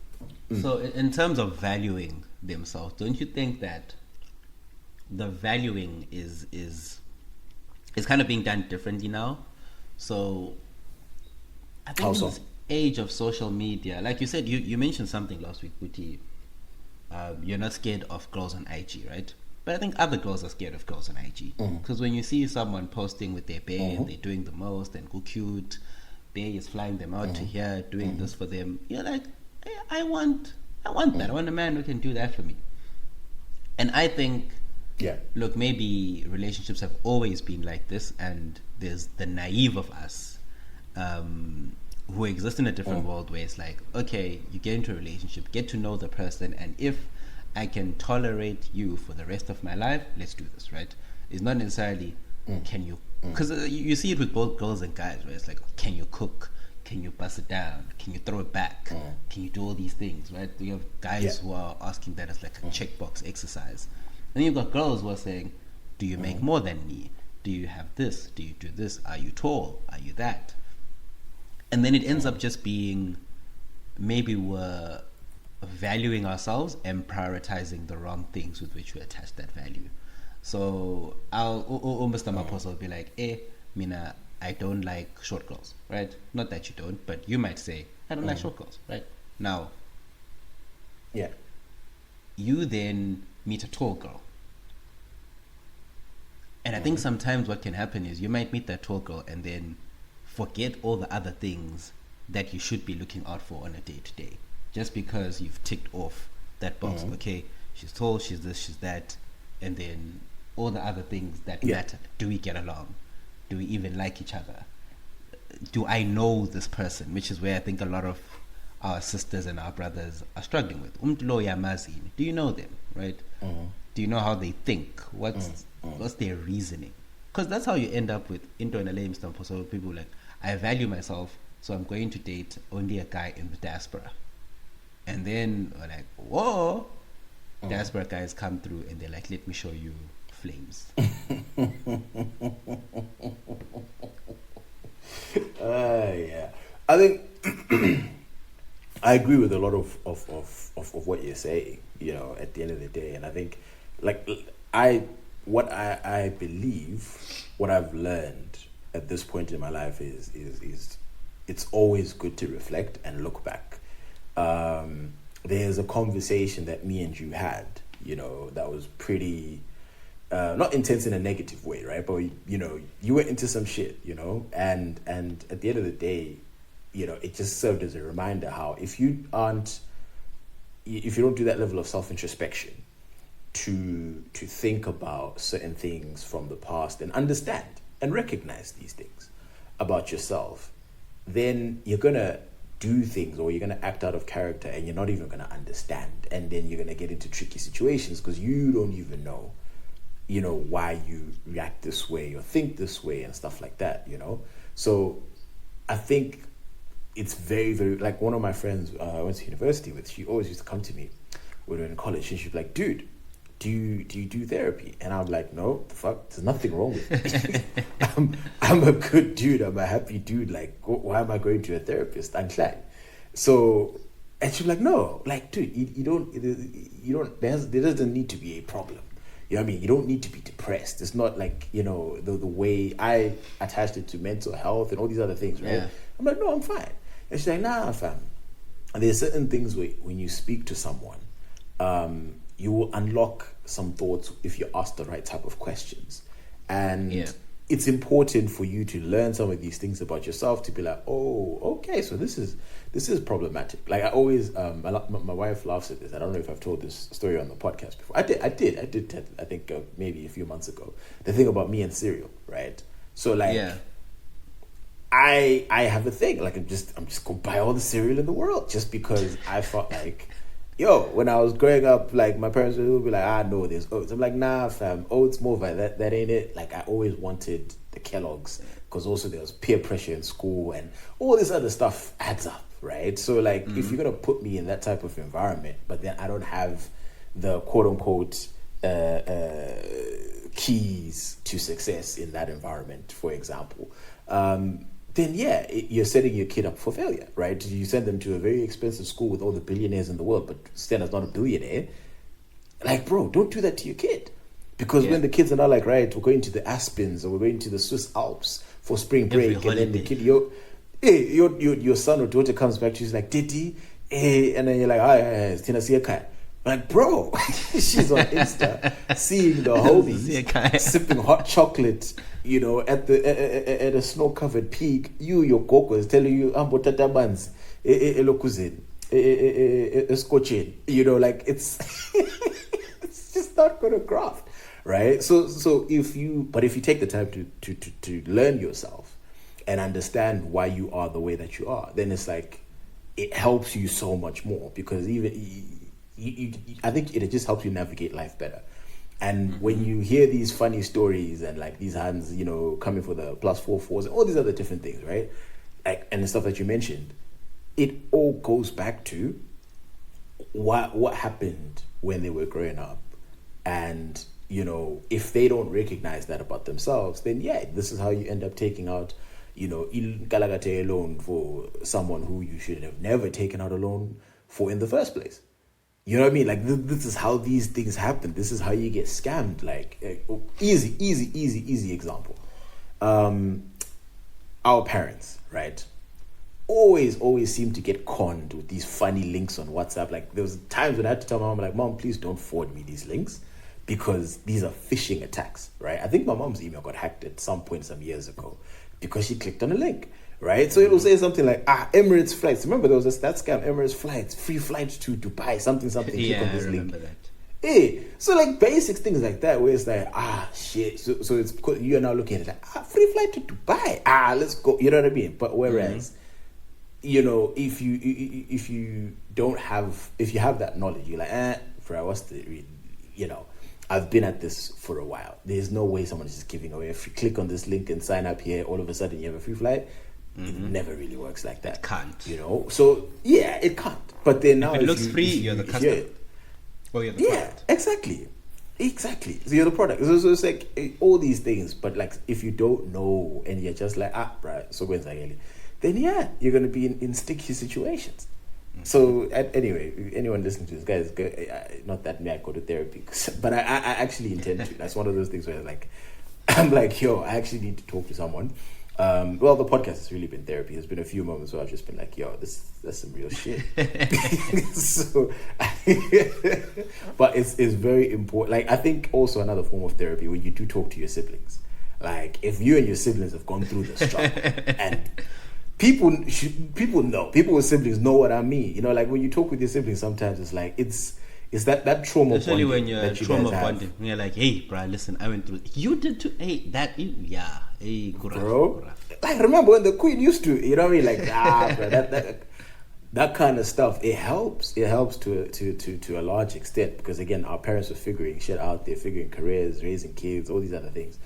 So in terms of valuing themselves, don't you think that the valuing is kind of being done differently now? So I think How in so? this age of social media, like you said, you mentioned something last week, Kuti. You're not scared of girls on IG, right? But I think other girls are scared of girls on IG. Because when you see someone posting with their bae and they're doing the most and go cute, bae is flying them out to here, doing this for them, you're like, hey, I want that. I want a man who can do that for me. And I think, look, maybe relationships have always been like this, and there's the naive of us who exist in a different world where it's like, okay, you get into a relationship, get to know the person, and if I can tolerate you for the rest of my life, let's do this, right? It's not necessarily can you, because you see it with both girls and guys, where it's like, can you cook, can you bust it down, can you throw it back, can you do all these things, right? You have guys who are asking that as like a checkbox exercise, and you've got girls who are saying, do you make more than me, do you have this, do you do this, are you tall, are you that? And then it ends up just being, maybe we're valuing ourselves and prioritizing the wrong things with which we attach that value. So Mr. Maposa will be like, Mina, I don't like short girls, right? Not that you don't, but you might say, I don't like short girls, right? Now, you then meet a tall girl. And I think sometimes what can happen is you might meet that tall girl and then forget all the other things that you should be looking out for on a day-to-day, just because you've ticked off that box. Okay, she's tall, she's this, she's that, and then all the other things that matter. Do we get along? Do we even like each other? Do I know this person? Which is where I think a lot of our sisters and our brothers are struggling with. Do you know them, right? Do you know how they think? What's their reasoning? Because that's how you end up with into an LA stamp. So people like, I value myself, so I'm going to date only a guy in the diaspora. And then we're like, whoa, diaspora guys come through and they're like, let me show you flames. I think I agree with a lot of what you're saying, you know, at the end of the day. And I think, like, what I believe, what I've learned at this point in my life is it's always good to reflect and look back. There's a conversation that me and you had, you know, that was pretty not intense in a negative way, right? But you know, you went into some shit, you know, and at the end of the day, you know, it just served as a reminder how if you don't do that level of self-introspection to think about certain things from the past and understand and recognize these things about yourself, then you're gonna do things or you're gonna act out of character and you're not even gonna understand, and then you're gonna get into tricky situations because you don't even know, you know, why you react this way or think this way and stuff like that, you know. So I think it's very, very, like, one of my friends I went to university with, she always used to come to me when we were in college and she'd be like, dude, do you do therapy? And I'm like, no, the fuck, there's nothing wrong with me. I'm a good dude, I'm a happy dude, like, why am I going to a therapist? I'm glad. So, and she's like, no, like, dude, you don't, there doesn't need to be a problem. You know what I mean? You don't need to be depressed. It's not like, you know, the way I attached it to mental health and all these other things, right? Yeah. I'm like, no, I'm fine. And she's like, nah, fam. And there's certain things where when you speak to someone, you will unlock some thoughts if you ask the right type of questions. And it's important for you to learn some of these things about yourself to be like, oh, okay, so this is problematic. Like I always, my wife laughs at this. I don't know if I've told this story on the podcast before. I did. I think maybe a few months ago. The thing about me and cereal, right? So like, I have a thing. Like I'm just gonna buy all the cereal in the world just because I felt like, yo, when I was growing up, like my parents would be like, no, there's oats. I'm like, nah, fam, oats more that ain't it. Like I always wanted the Kellogg's because also there was peer pressure in school and all this other stuff adds up, right? So like if you're gonna put me in that type of environment, but then I don't have the quote unquote keys to success in that environment, for example, then you're setting your kid up for failure, right? You send them to a very expensive school with all the billionaires in the world, but Stenna's not a billionaire. Like, bro, don't do that to your kid. Because when the kids are not like, right, we're going to the Aspens or we're going to the Swiss Alps for spring break, and then the kid, your son or daughter comes back to you, he's like, Didi, and then you're like, it's Tina Siakai. Like, bro, she's on Insta seeing the homies sipping hot chocolate, you know, at a snow-covered peak. Your coco is telling you, "Ambo tatabans, elokuzin, escochin." You know, like it's it's just not gonna craft, right? So if you take the time to learn yourself and understand why you are the way that you are, then it's like it helps you so much more because I think it just helps you navigate life better. And when you hear these funny stories and like these hands, you know, coming for the +4 and all these other different things, right? Like, and the stuff that you mentioned, it all goes back to what happened when they were growing up. And, you know, if they don't recognize that about themselves, then this is how you end up taking out, you know, a loan for someone who you should have never taken out a loan for in the first place. You know what I mean? Like, this is how these things happen. This is how you get scammed. Like, easy example. Our parents, right? Always seem to get conned with these funny links on WhatsApp. Like, there was times when I had to tell my mom, like, Mom, please don't forward me these links because these are phishing attacks, right? I think my mom's email got hacked at some point some years ago because she clicked on a link. Right, so it'll say something like Emirates flights. Remember there was that scam, Emirates flights, free flights to Dubai, something. Click on this link. That. So like basic things like that, where it's like shit. So it's you are now looking at it like free flight to Dubai. Let's go. You know what I mean? But whereas, you know, if you have that knowledge, you're like, what's the, you know, I've been at this for a while. There's no way someone is just giving away. If you click on this link and sign up here, all of a sudden you have a free flight. It never really works like that. It can't. You know? So, it can't. But then now... If it looks free, you're the customer. Or you're the product. Exactly. So you're the product. So it's like all these things. But like, if you don't know and you're just like, right, so when's that really? Then you're going to be in sticky situations. So anyway, anyone listening to this, guys, not that me, I go to therapy. But I actually intend to. That's one of those things where like, I'm like, yo, I actually need to talk to someone. Well, the podcast has really been therapy. There's been a few moments where I've just been like, yo, that's some real shit. So, but it's very important. Like, I think also another form of therapy when you do talk to your siblings. Like, if you and your siblings have gone through the struggle, and people with siblings know what I mean. You know, like when you talk with your siblings, sometimes it's like it's that trauma. Especially when you're trauma bonding. When you're like, hey, bro, listen, I went through. You did too. Hey, hey, bro. Like, remember when the Queen used to, you know what I mean? Like, bro, that kind of stuff. It helps. It helps to a large extent because again, our parents were figuring shit out. They're figuring careers, raising kids, all these other things.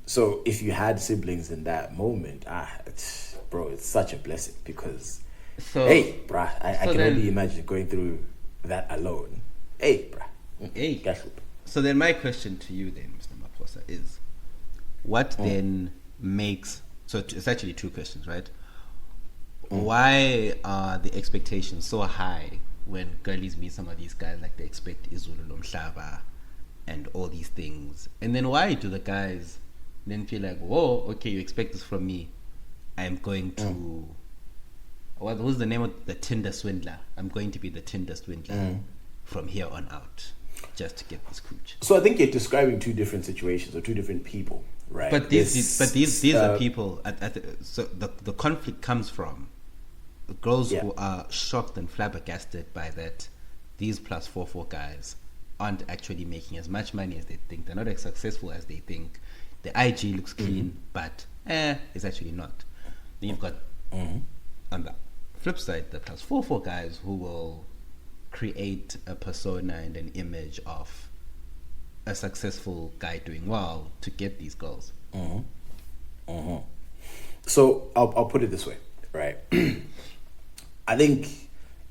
So if you had siblings in that moment, bro, it's such a blessing because, hey, bro, I can only imagine going through that alone. Hey, bro. Hey. So then my question to you then, Mr. Maposa, is what then makes... So it's actually two questions, right? Why are the expectations so high when girlies meet some of these guys, like they expect Izulu Lomhlaba and all these things? And then why do the guys then feel like, whoa, okay, you expect this from me. I'm going to... What's the name of the Tinder swindler? I'm going to be the Tinder swindler from here on out. just to get this cooch. So I think you're describing two different situations or two different people, right? But these are people. So the conflict comes from girls who are shocked and flabbergasted by that. These plus 4 guys aren't actually making as much money as they think. They're not as successful as they think. The IG looks clean, but it's actually not. Then you've got on the flip side the plus 4 guys who will create a persona and an image of a successful guy doing well to get these girls. So I'll put it this way, right? I think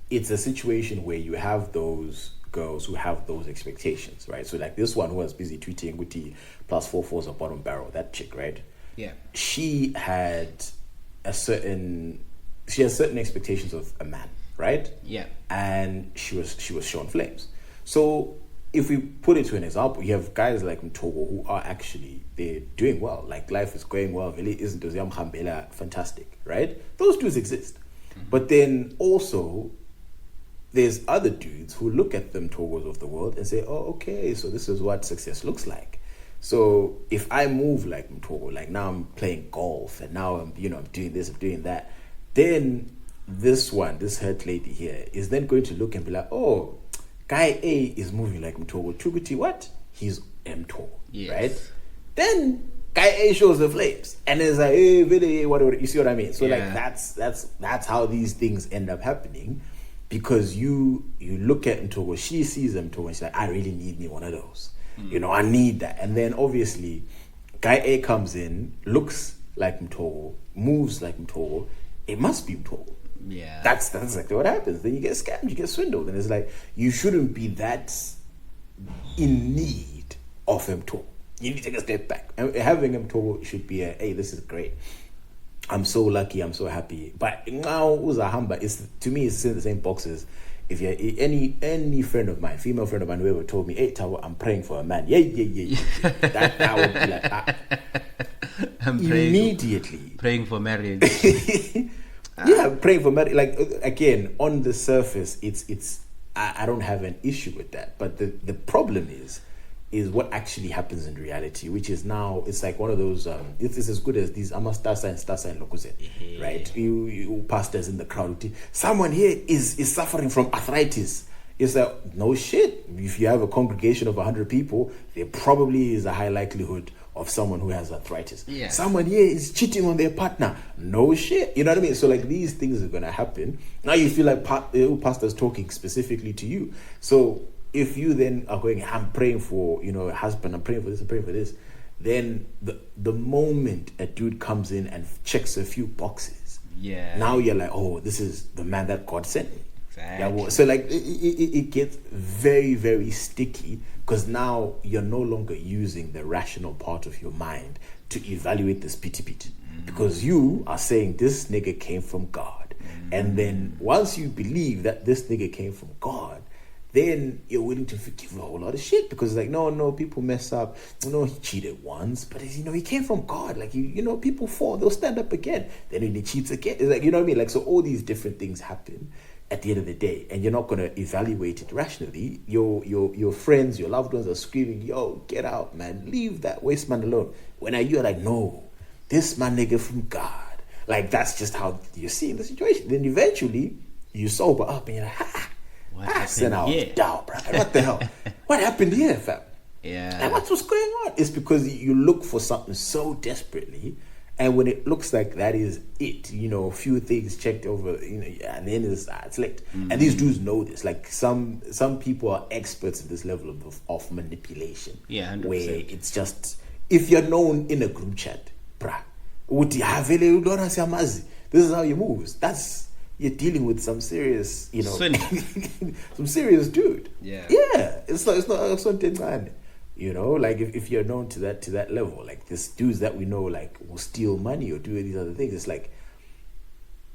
it's a situation where you have those girls who have those expectations, right? So like this one who was busy tweeting with the plus 4 a bottom barrel, that chick, right? Yeah. She has certain expectations of a man, right? Yeah. And she was shown flames. So if we put it to an example, you have guys like Mtogo who are actually, they're doing well, like life is going well, really isn't fantastic, right? Those dudes exist. But then also there's other dudes who look at them Togos of the world and say, oh, okay, so this is what success looks like. So if I move like Mtogo, like now I'm playing golf and now I'm doing this, I'm doing that, then this hurt lady here is then going to look and be like, oh, guy A is moving like Mtogo. Chuguti, what? He's Mtogo, right? Then guy A shows the flames and it's like, hey, really, whatever. You see what I mean? So like that's how these things end up happening, because you look at Mtogo, she sees Mtogo and she's like, I really need me one of those. I need that. And then obviously guy A comes in, looks like Mtogo, moves like Mtogo. It must be Mtogo. Yeah. That's exactly what happens. Then you get scammed, you get swindled. And it's like, you shouldn't be that in need of Mtogo. You need to take a step back. And having Mtogo should be hey, this is great. I'm so lucky, I'm so happy. But now Uzahamba is, to me, it's in the same boxes. If you're any friend of mine, female friend of mine, whoever told me, hey Tawa, I'm praying for a man. Yeah. that would be like I'm immediately praying for marriage. Praying for marriage. Like again, on the surface, it's I don't have an issue with that. But the problem is what actually happens in reality, which is now it's like one of those it's as good as these Amastasa and Stasa and Lokuse, right? You pastors in the crowd, someone here is suffering from arthritis. It's like, no shit, if you have a congregation of 100 people, there probably is a high likelihood of someone who has arthritis. Someone here is cheating on their partner. No shit. You know what I mean? So like these things are going to happen. Now you feel like pastors talking specifically to you. So if you then are going, I'm praying for, a husband, I'm praying for this, I'm praying for this, then the moment a dude comes in and checks a few boxes, now you're like, oh, this is the man that God sent me. Exactly. So like it gets very, very sticky, because now you're no longer using the rational part of your mind to evaluate this pity, because you are saying this nigga came from God. And then once you believe that this nigga came from God, then you're willing to forgive a whole lot of shit, because it's like, no, people mess up. He cheated once, but he came from God. Like, people fall, they'll stand up again. Then when he cheats again, it's like, you know what I mean? Like, so all these different things happen at the end of the day, and you're not going to evaluate it rationally. Your friends, your loved ones are screaming, yo, get out, man. Leave that waste man alone. When you're like, no, this man nigga from God. Like, that's just how you're seeing the situation. Then eventually, you sober up and you're like, what the hell? What happened here, fam? Yeah. And what's going on? It's because you look for something so desperately, and when it looks like that is it, a few things checked over, and then it's late. And these dudes know this. Like some people are experts in this level of manipulation. Yeah, 100%. Where it's just, if you're known in a group chat, this is how you move. You're dealing with some serious, some serious dude. Yeah. It's not something, man. Like if you're known to that level, like this dudes that we know, like, will steal money or do these other things. It's like,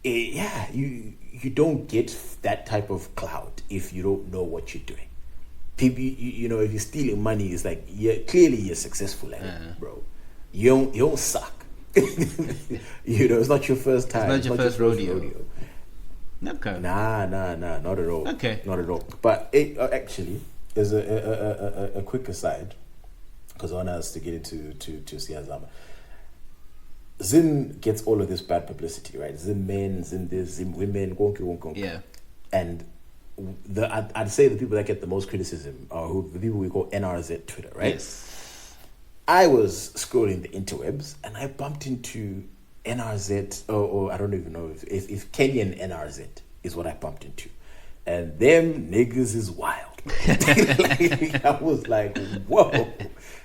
you don't get that type of clout if you don't know what you're doing. People, if you're stealing money, it's like, clearly you're successful at it, bro. You don't suck. It's not your first time. It's not your first rodeo. Okay. Nah, not at all. Okay. Not at all. But actually, As a quick aside, because I want us to get into to Siyazama. Zim gets all of this bad publicity, right? Zim men, Zim this, Zim women, gonk. Yeah. And I'd say the people that get the most criticism are the people we call NRZ Twitter, right? Yes. I was scrolling the interwebs and I bumped into NRZ, or I don't even know if Kenyan NRZ is what I bumped into. And them niggas is wild. Like, I was like, whoa,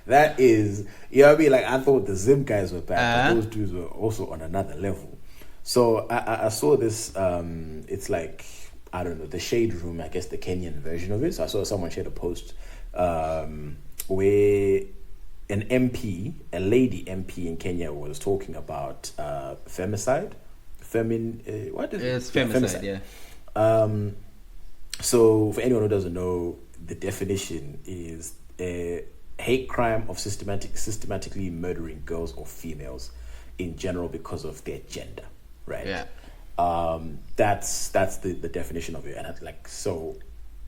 that is, you know what I mean? Like, I thought the Zim guys were bad, but those dudes were also on another level. So I saw this, it's like, I don't know, the Shade Room, I guess the Kenyan version of it. So I saw someone shared a post where an MP, a lady MP in Kenya, was talking about femicide. What is it? It's femicide, yeah. So for anyone who doesn't know, the definition is a hate crime of systematically murdering girls or females in general because of their gender, right? Yeah. That's the definition of it. And so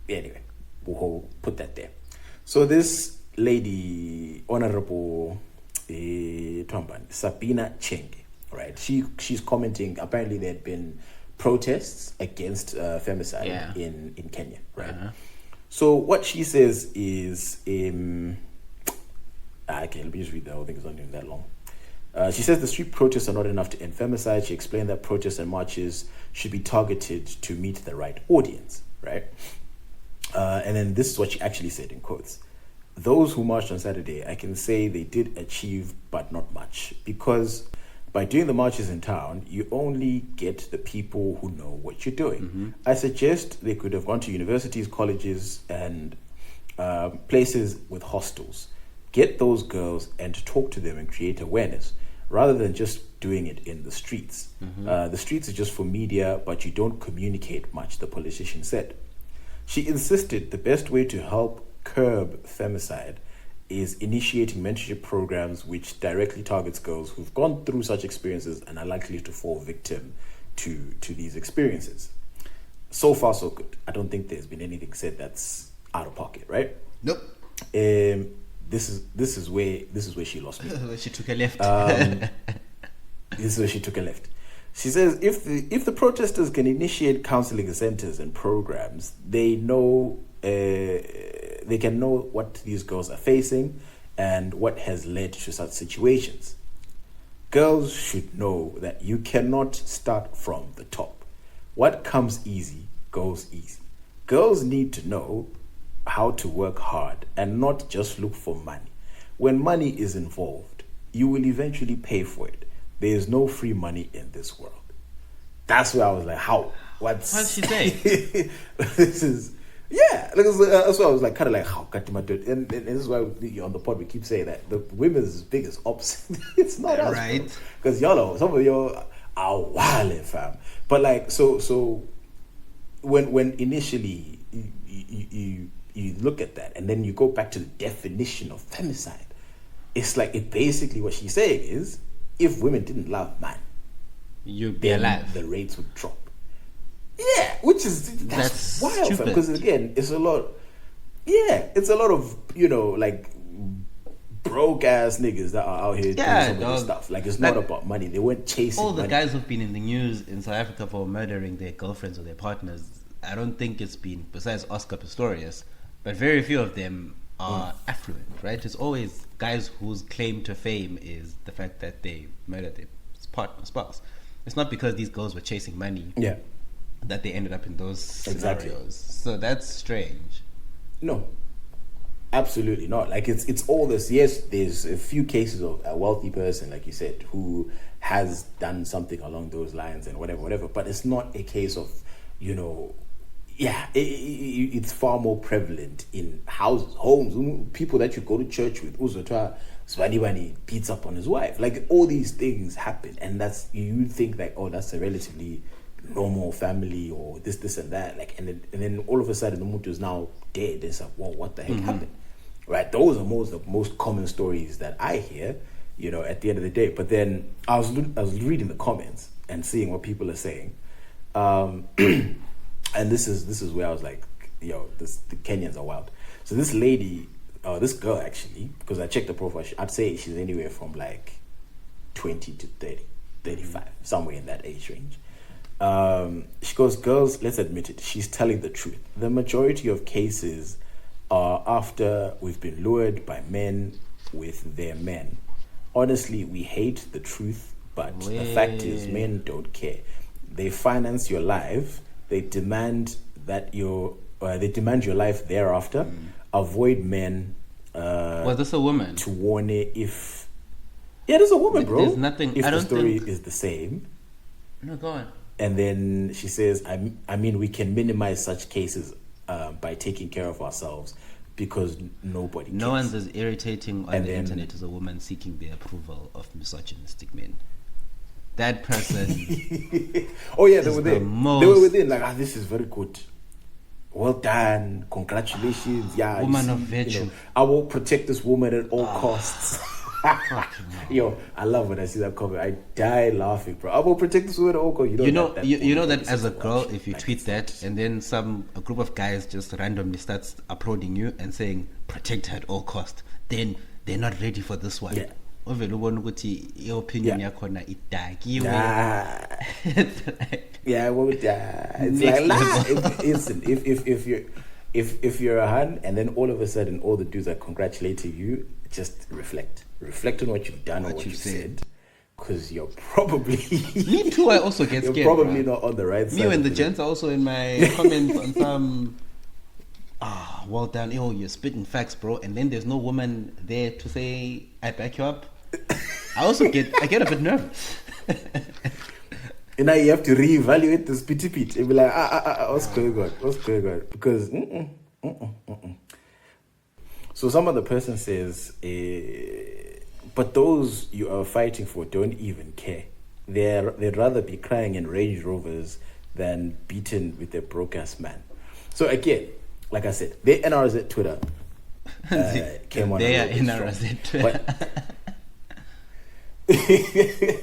anyway, we'll put that there. So this lady, Honorable Sabina Chenge, right? She's commenting. Apparently, there had been protests against femicide in Kenya, right? Uh-huh. So what she says is, okay, let me just read the whole thing. It's not even that long. She says the street protests are not enough to end femicide. She explained that protests and marches should be targeted to meet the right audience, right? And then this is what she actually said in quotes. Those who marched on Saturday, I can say they did achieve, but not much, because by doing the marches in town, you only get the people who know what you're doing. Mm-hmm. I suggest they could have gone to universities, colleges, and places with hostels. Get those girls and talk to them and create awareness, rather than just doing it in the streets. Mm-hmm. The streets are just for media, but you don't communicate much, the politician said. She insisted the best way to help curb femicide is initiating mentorship programs which directly targets girls who've gone through such experiences and are likely to fall victim to these experiences. So far, so good. I don't think there's been anything said that's out of pocket, right? Nope. This is where she lost me. She took a left. This is where she took a left. She says if the protesters can initiate counseling centers and programs, they know they can know what these girls are facing and what has led to such situations. Girls should know that you cannot start from the top. What comes easy goes easy. Girls need to know how to work hard and not just look for money. When money is involved, you will eventually pay for it. There is no free money in this world. That's where I was like, how? What's she say? This is, yeah. That's why I was like, kind of like, how? And this is why on the pod we keep saying that the women's biggest ops, it's not us, right? Because y'all, some of y'all are wilding, fam. But like, so when initially you look at that and then you go back to the definition of femicide, it's like it basically what she's saying is, if women didn't love man, you'd be alive. The rates would drop. Yeah, which is that's wild, because again, it's a lot. Yeah, it's a lot of like broke ass niggas that are out here doing some of this stuff. Like it's not about money. They weren't chasing. All the money. guys who've been in the news in South Africa for murdering their girlfriends or their partners, I don't think it's been, besides Oscar Pistorius, but very few of them are affluent, right? It's always guys whose claim to fame is the fact that they murdered their spouse. It's not because these girls were chasing money that they ended up in those scenarios. So that's strange. No, absolutely not. Like it's all this. Yes, there's a few cases of a wealthy person, like you said, who has done something along those lines and whatever. But it's not a case of, it's far more prevalent in houses, homes, people that you go to church with. Swani beats up on his wife. Like all these things happen, and that's, you think like, oh, that's a relatively normal family or this and that. Like, and then all of a sudden the mutu is now dead. It's like, whoa, what the heck happened? Right? Those are the most common stories that I hear, at the end of the day. But then I was reading the comments and seeing what people are saying, and this is where I was like, the Kenyans are wild. So this lady, or this girl actually, because I checked the profile, I'd say she's anywhere from like 20 to 30, 35, somewhere in that age range. She goes, girls, let's admit it, she's telling the truth. The majority of cases are after we've been lured by men with their men. Honestly, we hate the truth, but the fact is men don't care. They finance your life. They demand that they demand your life thereafter. Avoid men. Was this a woman? To warn it if... Yeah, there's a woman, bro. There's nothing... If I the don't story think... is the same. No, go on. And then she says, I mean, we can minimize such cases by taking care of ourselves because nobody cares. No one's as irritating on the internet as a woman seeking the approval of misogynistic men. That person... Oh, yeah, they were there. They were within, like, this is very good. Well done. Congratulations. Yeah. Woman of virtue. I will protect this woman at all costs. Yo, I love when I see that comment. I die laughing, bro. I will protect this woman at all costs. You know that as a girl, if you tweet that and then a group of guys just randomly starts applauding you and saying protect her at all costs, then they're not ready for this one. Yeah. Your opinion yakhona idakiwe. Yeah, well, it's like listen, if you're a hun and then all of a sudden all the dudes are congratulating you, just reflect on what you've done or what you've said, because you're probably me too. I also get scared. You're probably not on the right side. Me and the gents are also in my comments on some. Well done. Yo, you're spitting facts, bro. And then there's no woman there to say I back you up. I get a bit nervous. And now you have to reevaluate this pity pit. You'll be like, what's going on? Because, So some other person says, but those you are fighting for don't even care. They'd rather be crying in Range Rovers than beaten with a broke-ass man. So again, like I said, the NRZ Twitter came on. They are NRZ Twitter.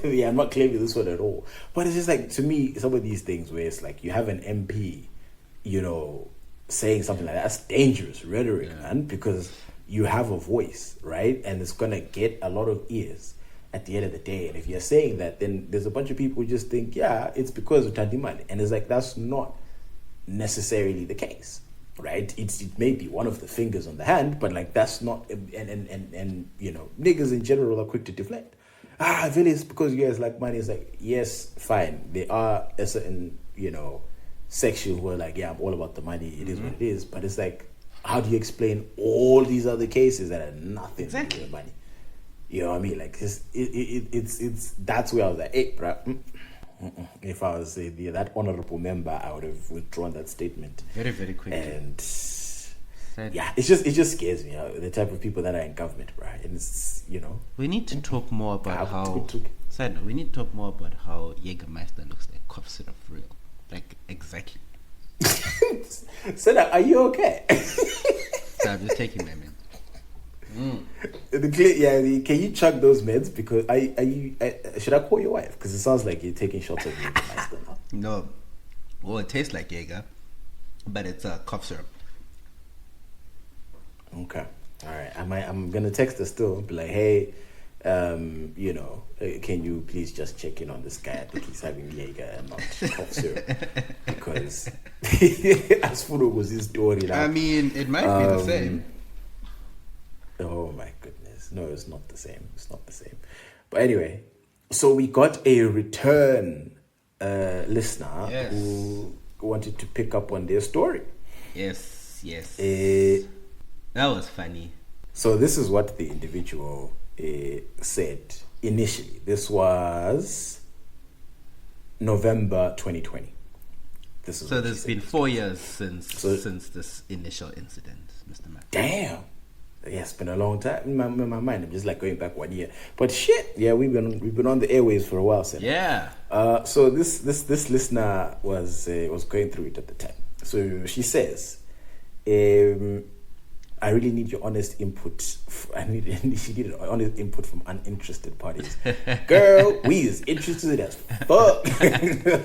Yeah, I'm not claiming this one at all. But it's just like, to me, some of these things where it's like you have an MP, saying something like that, that's dangerous rhetoric, man, because you have a voice, right? And it's going to get a lot of ears at the end of the day. And if you're saying that, then there's a bunch of people who just think, yeah, it's because of Tandimani. And it's like, that's not necessarily the case, right? It may be one of the fingers on the hand, but like, that's not, and niggas in general are quick to deflect. Really, it's because you guys like money. It's like, yes, fine. There are a certain, section who are like, yeah, I'm all about the money. It is what it is. But it's like, how do you explain all these other cases that are nothing to do with money? You know what I mean? Like, it's that's where I was like, hey, bro. If I was that honorable member, I would have withdrawn that statement very, very quickly. And yeah, it just scares me. The type of people that are in government, right? And it's we need to talk more about how. We need to talk more about how Jägermeister looks like cough syrup for real. Like, exactly. Senna, are you okay? So I'm just taking my meds. Can you chug those meds? Because should I call your wife? Because it sounds like you're taking shots of Jägermeister now. No. Well, it tastes like Jäger, but it's a cough syrup. Okay. All right. I'm gonna text her still. Be like, hey, can you please just check in on this guy? I think he's having Jaeger and not cough syrup. Because as Fudo was his story. Like, I mean, it might be the same. Oh my goodness. No, it's not the same. But anyway, so we got a return listener who wanted to pick up on their story. Yes. That was funny. So this is what the individual said initially. This was November 2020. So there's been 4 years since this initial incident, Mr. Mac. Damn. Yeah, it's been a long time. In my mind, I'm just like going back 1 year. But shit, yeah, we've been on the airwaves for a while, Sam. Yeah. So this listener was going through it at the time. So she says, I really need your honest input. She needed honest input from uninterested parties. Girl, we is interested as fuck.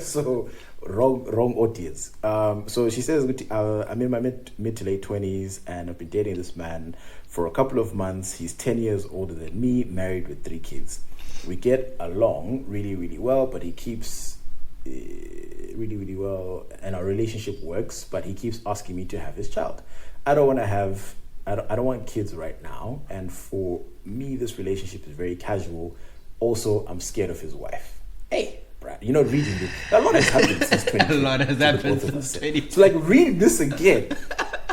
So wrong audience. So she says, I'm in my mid to late 20s, and I've been dating this man for a couple of months. He's 10 years older than me, married with 3 kids. We get along really, really well, but he keeps really, really well, and our relationship works, but he keeps asking me to have his child. I don't want kids right now, and for me, this relationship is very casual. Also, I'm scared of his wife. Hey, Brad, you're not reading this. A lot has happened since 2020. A lot has happened since 2020. So, like, reading this again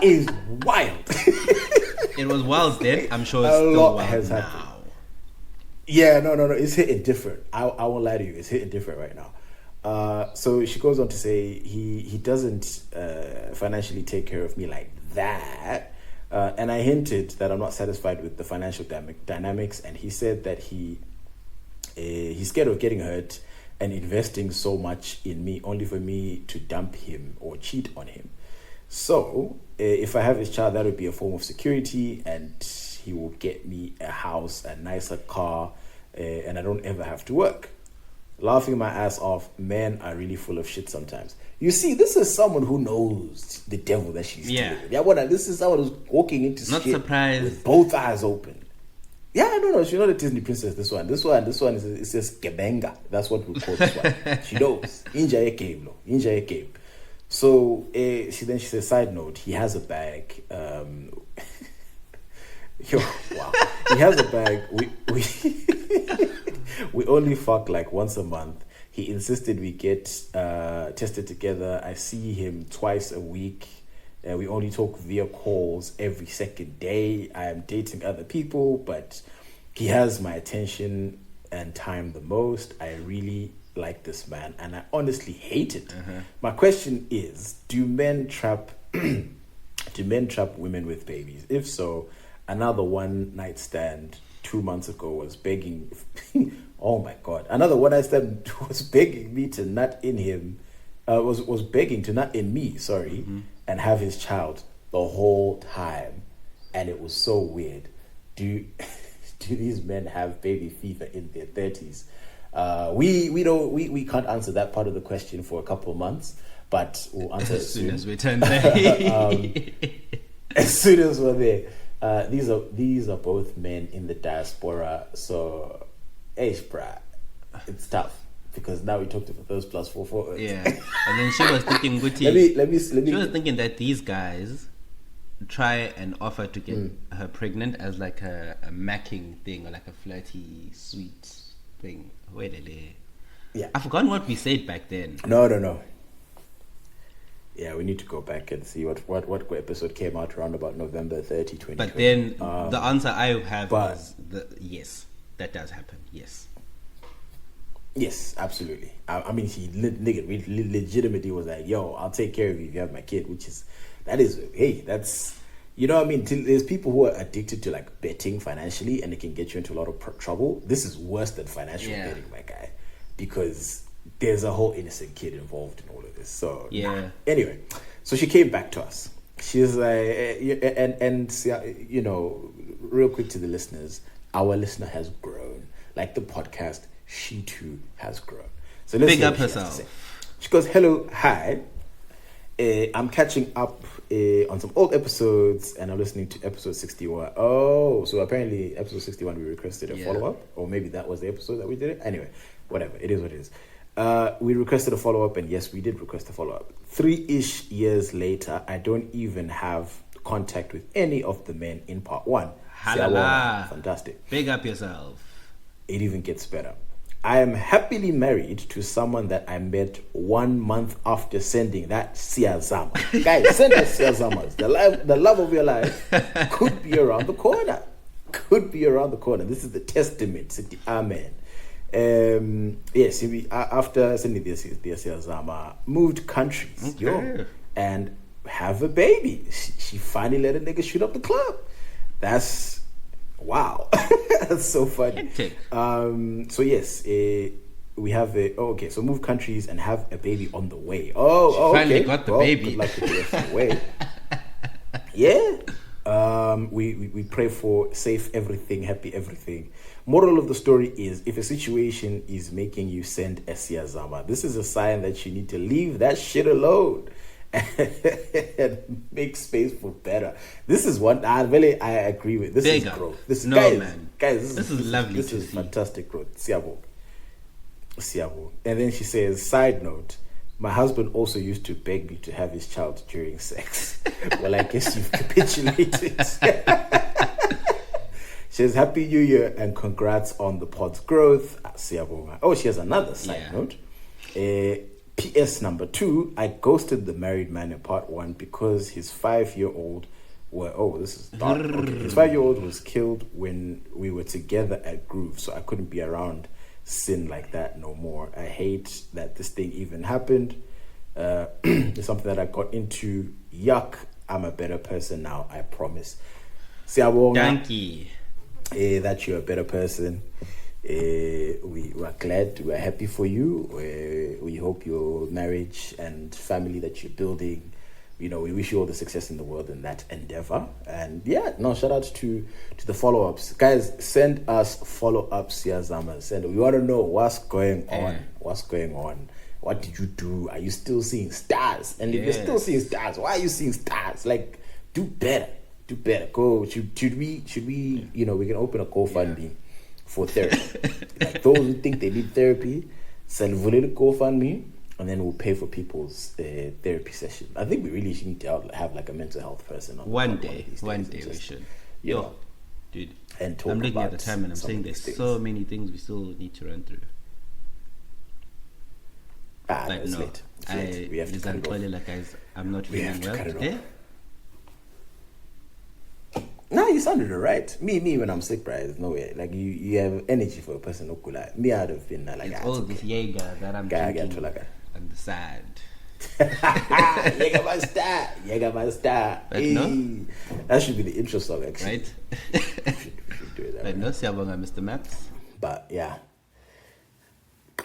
is wild. It was wild then. I'm sure it's A still lot wild has now. happened. Yeah, no. It's hitting different. I won't lie to you. It's hitting different right now. So she goes on to say he doesn't financially take care of me like that. And I hinted that I'm not satisfied with the financial dynamics. And he said that he's scared of getting hurt and investing so much in me only for me to dump him or cheat on him. So if I have his child, that would be a form of security, and he will get me a house, a nicer car, and I don't ever have to work. Laughing my ass off. Men are really full of shit sometimes. You see, this is someone who knows the devil that she's dealing with. Yeah, this is someone who's walking into Not shit surprised. with both eyes open. Yeah, no, she's not a Disney princess. This one is it says Gebenga. That's what we call this one. She knows. Inja game. So she says, side note, he has a bag. Wow. He has a bag. We only fuck like once a month. He insisted we get tested together. I see him twice a week. We only talk via calls every second day. I am dating other people, but he has my attention and time the most. I really like this man, and I honestly hate it. My question is, do men trap women with babies? If so, another one night stand 2 months ago was begging oh my god, another one night stand was begging me to nut in him, was begging to nut in me, and have his child the whole time, and it was so weird. Do these men have baby fever in their 30s? We can't answer that part of the question for a couple of months, but we'll answer as soon soon. as we turn there. As soon as we're there. These are both men in the diaspora, so bruh, it's tough because now we talked about those plus 4 forwards. Yeah, and then she was thinking, let me. she was thinking that these guys try and offer to get her pregnant as like a macking thing or like a flirty, sweet thing. Yeah, I've forgotten what we said back then. No. Yeah, we need to go back and see what episode came out around about November 30, 2020. But then the answer I have but- is yes, that does happen. Yes. Yes, absolutely. I mean, he legitimately was like, "Yo, I'll take care of you if you have my kid," that's, you know what I mean? There's people who are addicted to like betting financially, and it can get you into a lot of trouble. This is worse than financial betting, my guy, because there's a whole innocent kid involved in all of this. So Anyway, so she came back to us. She's like, and you know, real quick to the listeners, our listener has grown. Like the podcast, she too has grown. So let's big hear up what she has to herself. say. She goes, "Hello, hi. I'm catching up on some old episodes, and I'm listening to episode 61. Oh, so apparently episode 61 we requested a follow-up, or maybe that was the episode that we did it. Anyway, whatever. It is what it is. We requested a follow-up, and yes, we did request a follow-up. 3-ish years later, I don't even have contact with any of the men in part 1. Halala. Fantastic. Big up yourself. It even gets better. I am happily married to someone that I met 1 month after sending that Siyazama. Guys, send us Siyazamas. The love of your life could be around the corner. This is the testament. City. Amen. Yes, after sending the Siyazama, moved countries. Okay. And have a baby. She finally let a nigga shoot up the club. That's wow. That's so funny. So yes, we have so move countries and have a baby on the way. Finally got the baby. Good luck with the rest of the way. Yeah. We pray for safe everything, happy everything. Moral of the story is, if a situation is making you send a Siyazama, this is a sign that you need to leave that shit alone and make space for better. This is what I agree with. This Bigger. is growth. This No, guys, man. guys, This is lovely This to is see. fantastic growth. Siyabo. And then she says, side note, my husband also used to beg me to have his child during sex. Well, I guess you've capitulated. She says, Happy New Year and congrats on the pod's growth. Siyabonga. Oh, she has another side note. PS number 2, I ghosted the married man in part 1 because his 5-year-old this is dark. Okay. His 5-year-old was killed when we were together at Groove, so I couldn't be around sin like that no more. I hate that this thing even happened. It's something that I got into. Yuck. I'm a better person now, I promise. Siyabonga. Thank you. That you're a better person. We are glad, we're happy for you. We hope your marriage and family that you're building, we wish you all the success in the world in that endeavor. And shout out to the follow-ups. Guys, send us follow-ups, Siyazama. We want to know what's going on. What's going on? What did you do? Are you still seeing stars? And if you're still seeing stars, why are you seeing stars? Like, do better. Do better. Go. Should we? We can open a GoFundMe for therapy. Like those who think they need therapy, send a GoFundMe, and then we'll pay for people's therapy session. I think we really should need to have like a mental health person on One day we should. Dude. And talk I'm looking about at the time and I'm saying there's so many things we still need to run through. It's late. We have to cut it off. Guys, I'm not feeling well today. No, you sounded alright. Me when I'm sick, bro, there's no way. Like you have energy for a person who could like me. I'd have been like, it's all this Jaeger that I'm drinking on the side. Jaeger my star. No? That should be the intro song, actually. Right? we should do it that way. No, Siyabonga, Mr. Maps. But yeah,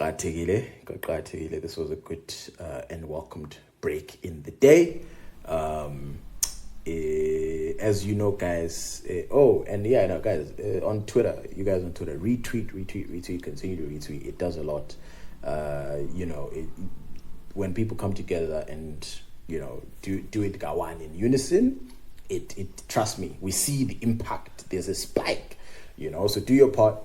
this was a good and welcomed break in the day. As you know, guys, guys, on Twitter, retweet, continue to retweet. It does a lot. When people come together and do it gawan in unison, it trust me, we see the impact. There's a spike, so do your part.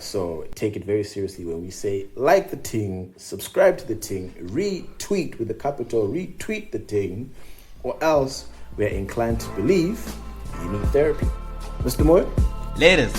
So take it very seriously when we say like the ting, subscribe to the ting, retweet with the capital, retweet the ting, or else we're inclined to believe you need therapy. Mr. Moore? Laters.